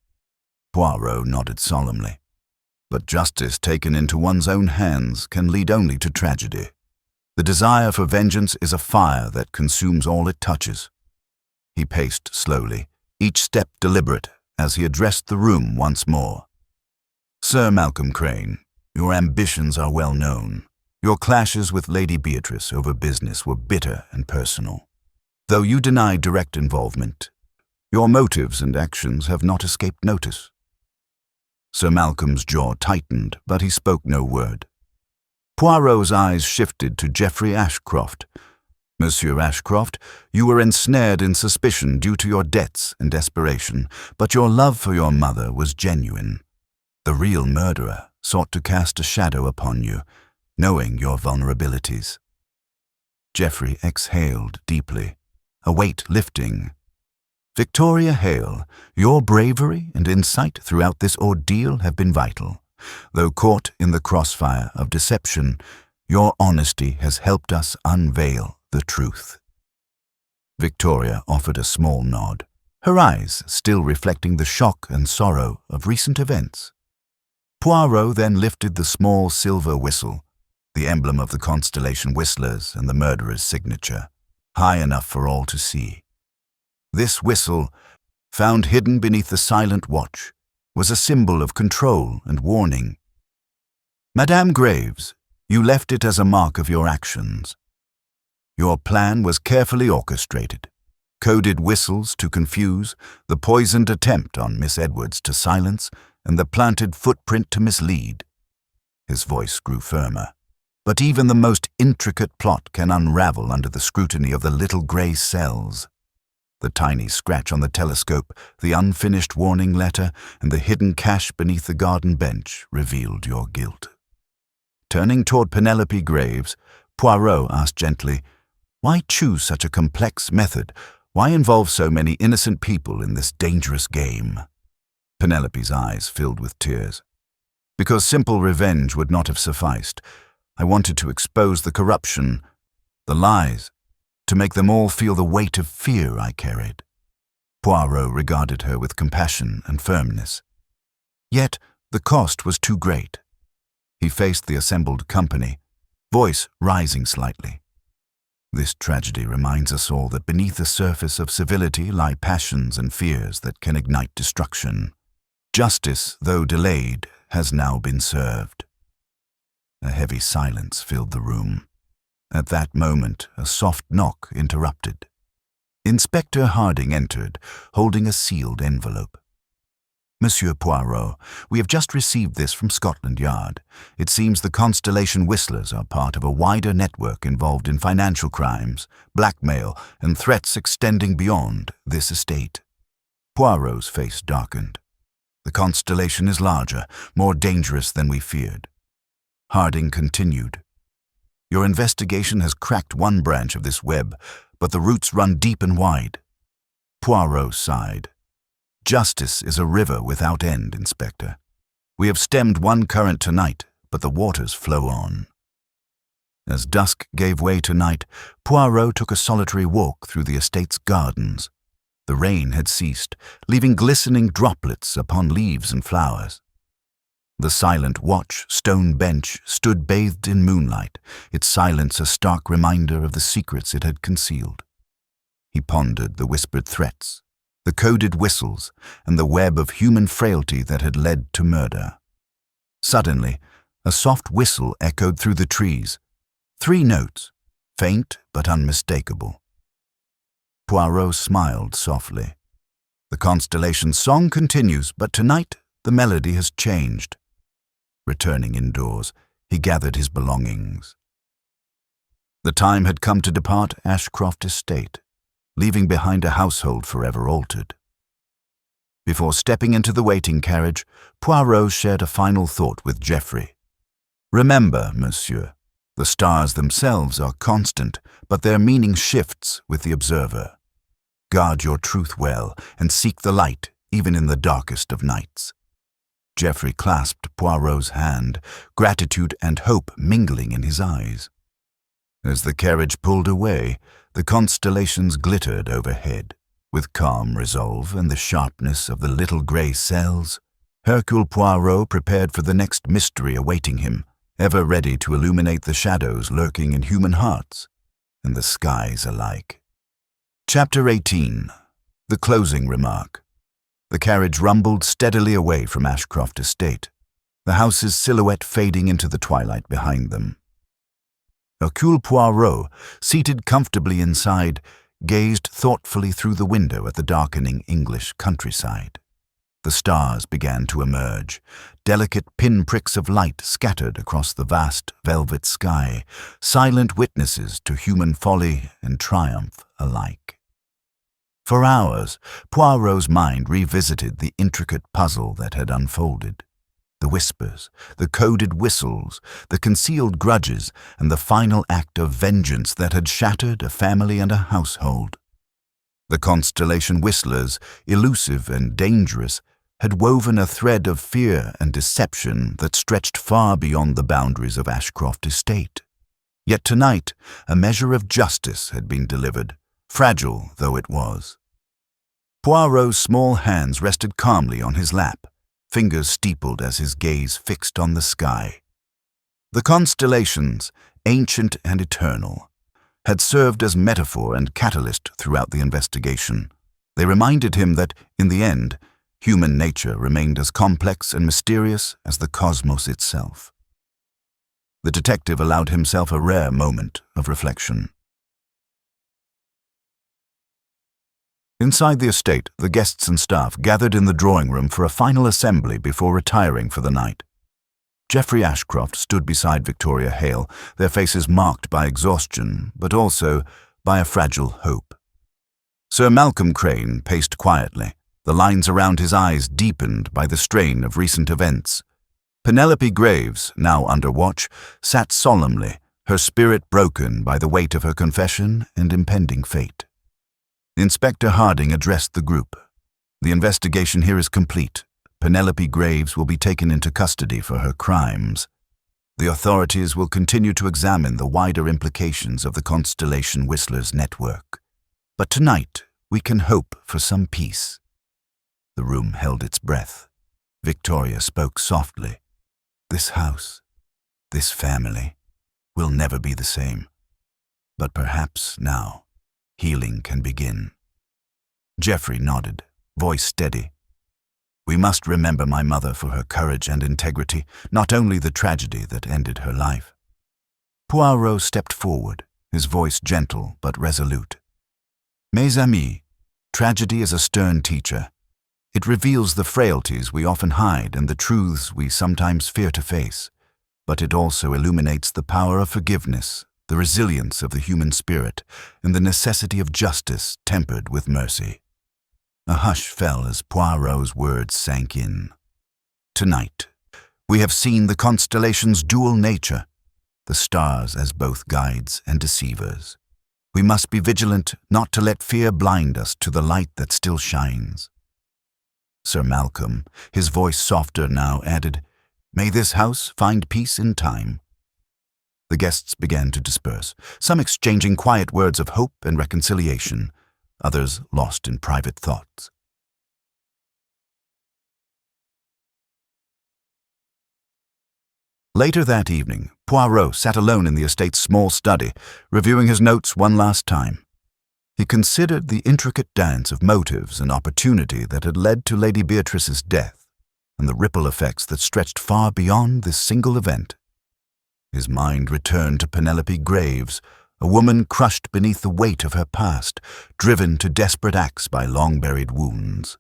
Poirot nodded solemnly. "But justice taken into one's own hands can lead only to tragedy. The desire for vengeance is a fire that consumes all it touches." He paced slowly, each step deliberate, as he addressed the room once more. "Sir Malcolm Crane, your ambitions are well known. Your clashes with Lady Beatrice over business were bitter and personal. Though you deny direct involvement, your motives and actions have not escaped notice." Sir Malcolm's jaw tightened, but he spoke no word. Poirot's eyes shifted to Geoffrey Ashcroft. "Monsieur Ashcroft, you were ensnared in suspicion due to your debts and desperation, but your love for your mother was genuine. The real murderer sought to cast a shadow upon you, knowing your vulnerabilities." Geoffrey exhaled deeply, a weight lifting. "Victoria Hale, your bravery and insight throughout this ordeal have been vital. Though caught in the crossfire of deception, your honesty has helped us unveil the truth." Victoria offered a small nod, her eyes still reflecting the shock and sorrow of recent events. Poirot then lifted the small silver whistle, the emblem of the Constellation Whistlers and the murderer's signature, high enough for all to see. This whistle, found hidden beneath the silent watch, was a symbol of control and warning. "Madame Graves, you left it as a mark of your actions. Your plan was carefully orchestrated. Coded whistles to confuse, the poisoned attempt on Miss Edwards to silence, and the planted footprint to mislead." His voice grew firmer. "But even the most intricate plot can unravel under the scrutiny of the little grey cells. The tiny scratch on the telescope, the unfinished warning letter, and the hidden cache beneath the garden bench revealed your guilt." Turning toward Penelope Graves, Poirot asked gently, "Why choose such a complex method? Why involve so many innocent people in this dangerous game?" Penelope's eyes filled with tears. "Because simple revenge would not have sufficed. I wanted to expose the corruption, the lies, to make them all feel the weight of fear I carried." Poirot regarded her with compassion and firmness. Yet the cost was too great. He faced the assembled company, voice rising slightly. "This tragedy reminds us all that beneath the surface of civility lie passions and fears that can ignite destruction. Justice, though delayed, has now been served. A heavy silence filled the room. At that moment, a soft knock interrupted. Inspector Harding entered, holding a sealed envelope. "Monsieur Poirot, we have just received this from Scotland Yard. It seems the Constellation Whistlers are part of a wider network involved in financial crimes, blackmail, and threats extending beyond this estate." Poirot's face darkened. "The Constellation is larger, more dangerous than we feared." Harding continued. "Your investigation has cracked one branch of this web, but the roots run deep and wide." Poirot sighed. "Justice is a river without end, Inspector. We have stemmed one current tonight, but the waters flow on." As dusk gave way to night, Poirot took a solitary walk through the estate's gardens. The rain had ceased, leaving glistening droplets upon leaves and flowers. The silent watch stone bench stood bathed in moonlight, its silence a stark reminder of the secrets it had concealed. He pondered the whispered threats, the coded whistles, and the web of human frailty that had led to murder. Suddenly, a soft whistle echoed through the trees. 3 notes, faint but unmistakable. Poirot smiled softly. The Constellation's song continues, but tonight the melody has changed. Returning indoors, he gathered his belongings. The time had come to depart Ashcroft Estate, leaving behind a household forever altered. Before stepping into the waiting carriage, Poirot shared a final thought with Geoffrey. "Remember, monsieur, the stars themselves are constant, but their meaning shifts with the observer. Guard your truth well and seek the light, even in the darkest of nights." Geoffrey clasped Poirot's hand, gratitude and hope mingling in his eyes. As the carriage pulled away, the constellations glittered overhead. With calm resolve and the sharpness of the little grey cells, Hercule Poirot prepared for the next mystery awaiting him, ever ready to illuminate the shadows lurking in human hearts and the skies alike. Chapter 18. The Closing Remark. The carriage rumbled steadily away from Ashcroft Estate, the house's silhouette fading into the twilight behind them. Hercule Poirot, seated comfortably inside, gazed thoughtfully through the window at the darkening English countryside. The stars began to emerge, delicate pinpricks of light scattered across the vast velvet sky, silent witnesses to human folly and triumph alike. For hours, Poirot's mind revisited the intricate puzzle that had unfolded. The whispers, the coded whistles, the concealed grudges, and the final act of vengeance that had shattered a family and a household. The Constellation Whistlers, elusive and dangerous, had woven a thread of fear and deception that stretched far beyond the boundaries of Ashcroft Estate. Yet tonight, a measure of justice had been delivered, fragile though it was. Poirot's small hands rested calmly on his lap, fingers steepled as his gaze fixed on the sky. The constellations, ancient and eternal, had served as metaphor and catalyst throughout the investigation. They reminded him that, in the end, human nature remained as complex and mysterious as the cosmos itself. The detective allowed himself a rare moment of reflection. Inside the estate, the guests and staff gathered in the drawing room for a final assembly before retiring for the night. Geoffrey Ashcroft stood beside Victoria Hale, their faces marked by exhaustion, but also by a fragile hope. Sir Malcolm Crane paced quietly, the lines around his eyes deepened by the strain of recent events. Penelope Graves, now under watch, sat solemnly, her spirit broken by the weight of her confession and impending fate. Inspector Harding addressed the group. "The investigation here is complete. Penelope Graves will be taken into custody for her crimes. The authorities will continue to examine the wider implications of the Constellation Whistlers network. But tonight, we can hope for some peace." The room held its breath. Victoria spoke softly. "This house, this family, will never be the same. But perhaps now, healing can begin." Geoffrey nodded, voice steady. We must remember my mother for her courage and integrity, not only the tragedy that ended her life." Poirot stepped forward, his voice gentle but resolute. "Mes amis, tragedy is a stern teacher. It reveals the frailties we often hide and the truths we sometimes fear to face. But it also illuminates the power of forgiveness, the resilience of the human spirit, and the necessity of justice tempered with mercy." A hush fell as Poirot's words sank in. "Tonight, we have seen the constellation's dual nature, the stars as both guides and deceivers. We must be vigilant not to let fear blind us to the light that still shines." Sir Malcolm, his voice softer now, added, "May this house find peace in time." The guests began to disperse, some exchanging quiet words of hope and reconciliation, others lost in private thoughts. Later that evening, Poirot sat alone in the estate's small study, reviewing his notes one last time. He considered the intricate dance of motives and opportunity that had led to Lady Beatrice's death, and the ripple effects that stretched far beyond this single event. His mind returned to Penelope Graves, a woman crushed beneath the weight of her past, driven to desperate acts by long-buried wounds.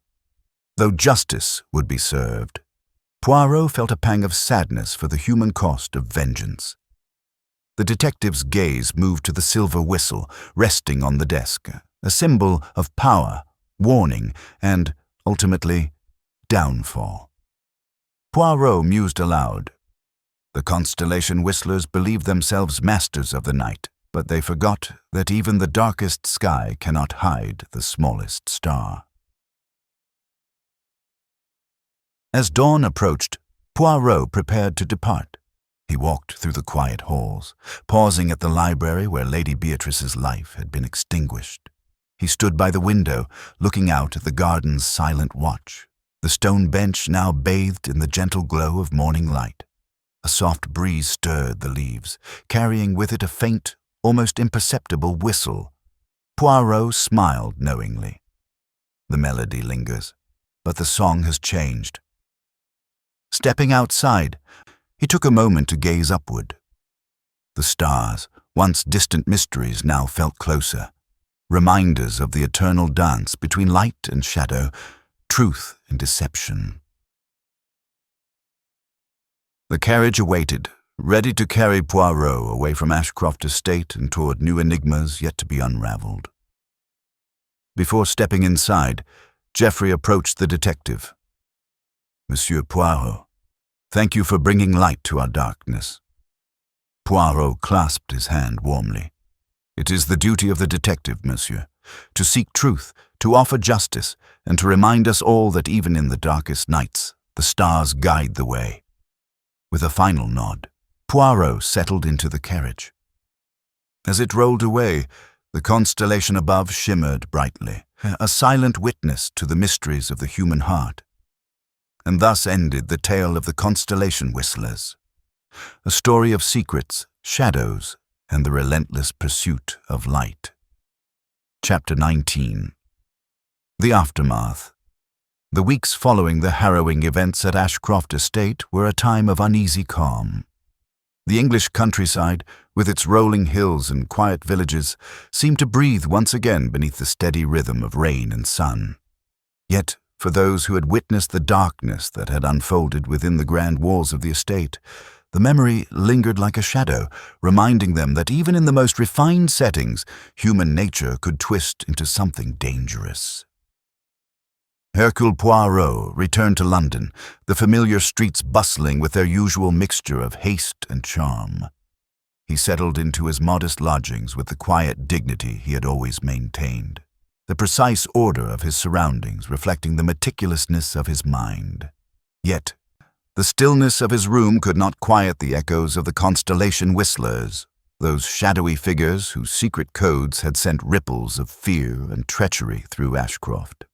Though justice would be served, Poirot felt a pang of sadness for the human cost of vengeance. The detective's gaze moved to the silver whistle resting on the desk, a symbol of power, warning, and, ultimately, downfall. Poirot mused aloud. The Constellation whistlers believed themselves masters of the night, but they forgot that even the darkest sky cannot hide the smallest star. As dawn approached, Poirot prepared to depart. He walked through the quiet halls, pausing at the library where Lady Beatrice's life had been extinguished. He stood by the window, looking out at the garden's silent watch, the stone bench now bathed in the gentle glow of morning light. A soft breeze stirred the leaves, carrying with it a faint, almost imperceptible whistle. Poirot smiled knowingly. The melody lingers, but the song has changed. Stepping outside, he took a moment to gaze upward. The stars, once distant mysteries, now felt closer, reminders of the eternal dance between light and shadow, truth and deception. The carriage awaited, ready to carry Poirot away from Ashcroft Estate and toward new enigmas yet to be unraveled. Before stepping inside, Geoffrey approached the detective. "Monsieur Poirot, thank you for bringing light to our darkness." Poirot clasped his hand warmly. "It is the duty of the detective, monsieur, to seek truth, to offer justice, and to remind us all that even in the darkest nights, the stars guide the way." With a final nod, Poirot settled into the carriage. As it rolled away, the constellation above shimmered brightly, a silent witness to the mysteries of the human heart. And thus ended the tale of the Constellation Whistlers, a story of secrets, shadows, and the relentless pursuit of light. Chapter 19. The Aftermath. The weeks following the harrowing events at Ashcroft Estate were a time of uneasy calm. The English countryside, with its rolling hills and quiet villages, seemed to breathe once again beneath the steady rhythm of rain and sun. Yet, for those who had witnessed the darkness that had unfolded within the grand walls of the estate, the memory lingered like a shadow, reminding them that even in the most refined settings, human nature could twist into something dangerous. Hercule Poirot returned to London, the familiar streets bustling with their usual mixture of haste and charm. He settled into his modest lodgings with the quiet dignity he had always maintained, the precise order of his surroundings reflecting the meticulousness of his mind. Yet, the stillness of his room could not quiet the echoes of the Constellation Whistlers, those shadowy figures whose secret codes had sent ripples of fear and treachery through Ashcroft.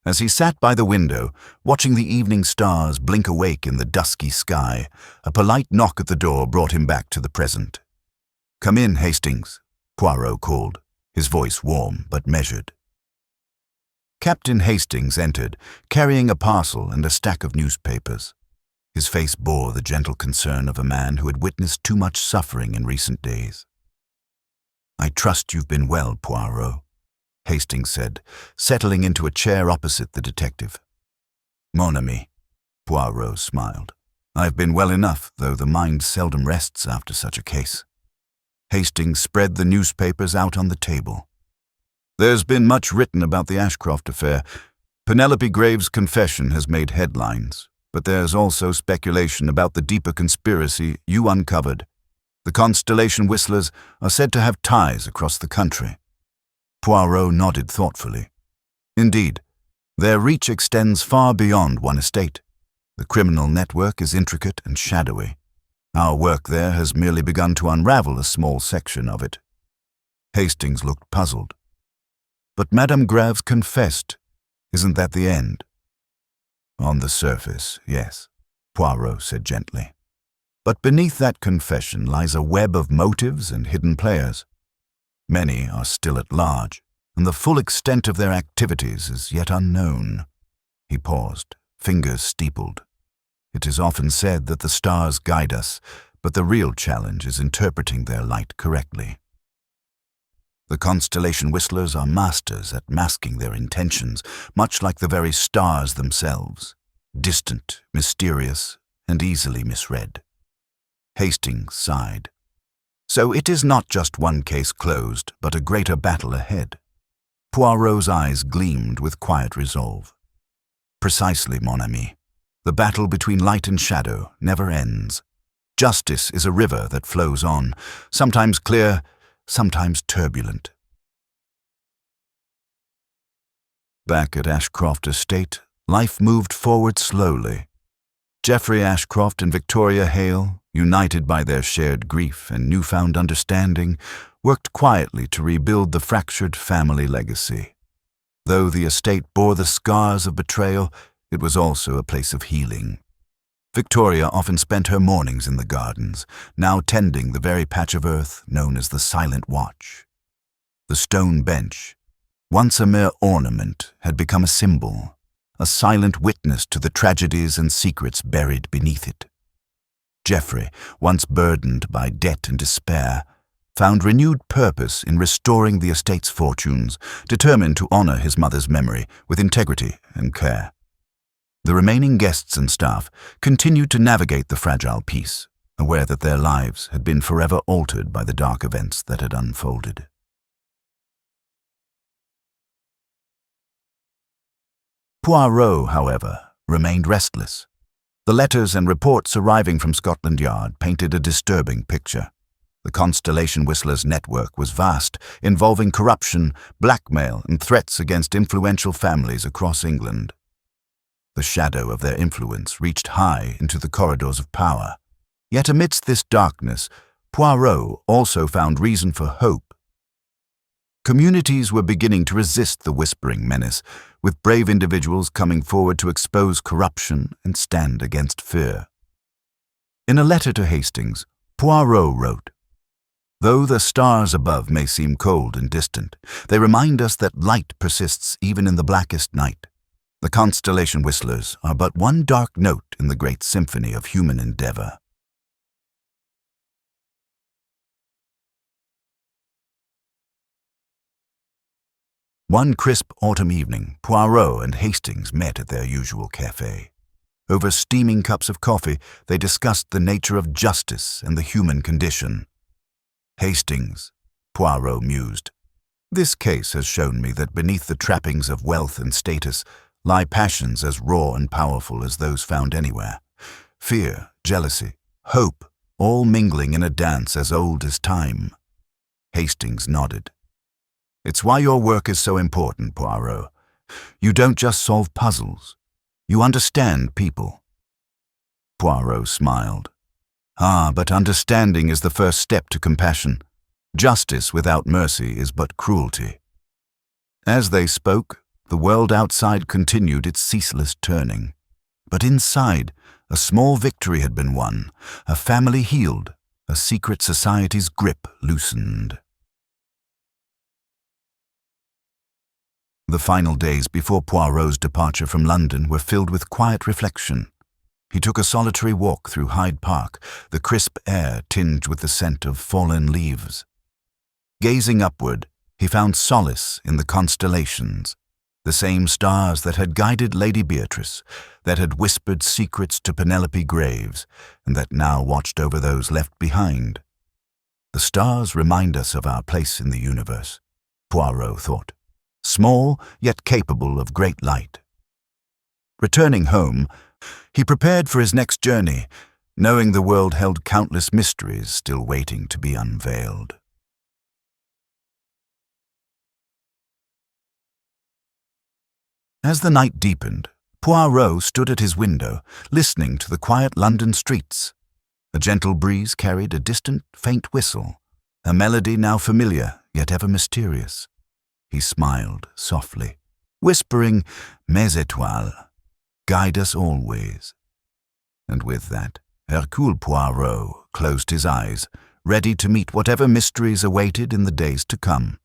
As he sat by the window, watching the evening stars blink awake in the dusky sky, a polite knock at the door brought him back to the present. "Come in, Hastings," Poirot called, his voice warm but measured. Captain Hastings entered, carrying a parcel and a stack of newspapers. His face bore the gentle concern of a man who had witnessed too much suffering in recent days. "I trust you've been well, Poirot," Hastings said, settling into a chair opposite the detective. "Mon ami," Poirot smiled. "I've been well enough, though the mind seldom rests after such a case." Hastings spread the newspapers out on the table. "There's been much written about the Ashcroft affair. Penelope Graves' confession has made headlines, but there's also speculation about the deeper conspiracy you uncovered. The Constellation whistlers are said to have ties across the country." Poirot nodded thoughtfully. "Indeed, their reach extends far beyond one estate. The criminal network is intricate and shadowy. Our work there has merely begun to unravel a small section of it." Hastings looked puzzled. "But Madame Graves confessed. Isn't that the end?" "On the surface, yes," Poirot said gently. "But beneath that confession lies a web of motives and hidden players. Many are still at large, and the full extent of their activities is yet unknown." He paused, fingers steepled. "It is often said that the stars guide us, but the real challenge is interpreting their light correctly. The Constellation whistlers are masters at masking their intentions, much like the very stars themselves, distant, mysterious, and easily misread." Hastings sighed. "So it is not just one case closed, but a greater battle ahead." Poirot's eyes gleamed with quiet resolve. "Precisely, mon ami. The battle between light and shadow never ends. Justice is a river that flows on, sometimes clear, sometimes turbulent." Back at Ashcroft Estate, life moved forward slowly. Geoffrey Ashcroft and Victoria Hale, united by their shared grief and newfound understanding, worked quietly to rebuild the fractured family legacy. Though the estate bore the scars of betrayal, it was also a place of healing. Victoria often spent her mornings in the gardens, now tending the very patch of earth known as the Silent Watch. The stone bench, once a mere ornament, had become a symbol, a silent witness to the tragedies and secrets buried beneath it. Geoffrey, once burdened by debt and despair, found renewed purpose in restoring the estate's fortunes, determined to honor his mother's memory with integrity and care. The remaining guests and staff continued to navigate the fragile peace, aware that their lives had been forever altered by the dark events that had unfolded. Poirot, however, remained restless. The letters and reports arriving from Scotland Yard painted a disturbing picture. The Constellation whistlers' network was vast, involving corruption, blackmail, and threats against influential families across England. The shadow of their influence reached high into the corridors of power. Yet amidst this darkness, Poirot also found reason for hope. Communities were beginning to resist the whispering menace, with brave individuals coming forward to expose corruption and stand against fear. In a letter to Hastings, Poirot wrote, "Though the stars above may seem cold and distant, they remind us that light persists even in the blackest night. The Constellation whistlers are but one dark note in the great symphony of human endeavor." One crisp autumn evening, Poirot and Hastings met at their usual café. Over steaming cups of coffee, they discussed the nature of justice and the human condition. "Hastings," Poirot mused, "this case has shown me that beneath the trappings of wealth and status lie passions as raw and powerful as those found anywhere. Fear, jealousy, hope, all mingling in a dance as old as time." Hastings nodded. "It's why your work is so important, Poirot. You don't just solve puzzles. You understand people." Poirot smiled. But understanding is the first step to compassion. Justice without mercy is but cruelty." As they spoke, the world outside continued its ceaseless turning. But inside, a small victory had been won, a family healed, a secret society's grip loosened. The final days before Poirot's departure from London were filled with quiet reflection. He took a solitary walk through Hyde Park, the crisp air tinged with the scent of fallen leaves. Gazing upward, he found solace in the constellations, the same stars that had guided Lady Beatrice, that had whispered secrets to Penelope Graves, and that now watched over those left behind. The stars remind us of our place in the universe, Poirot thought, small yet capable of great light. Returning home, he prepared for his next journey, knowing the world held countless mysteries still waiting to be unveiled. As the night deepened, Poirot stood at his window, listening to the quiet London streets. A gentle breeze carried a distant, faint whistle, a melody now familiar, yet ever mysterious. He smiled softly, whispering, "Mes étoiles, guide us always." And with that, Hercule Poirot closed his eyes, ready to meet whatever mysteries awaited in the days to come.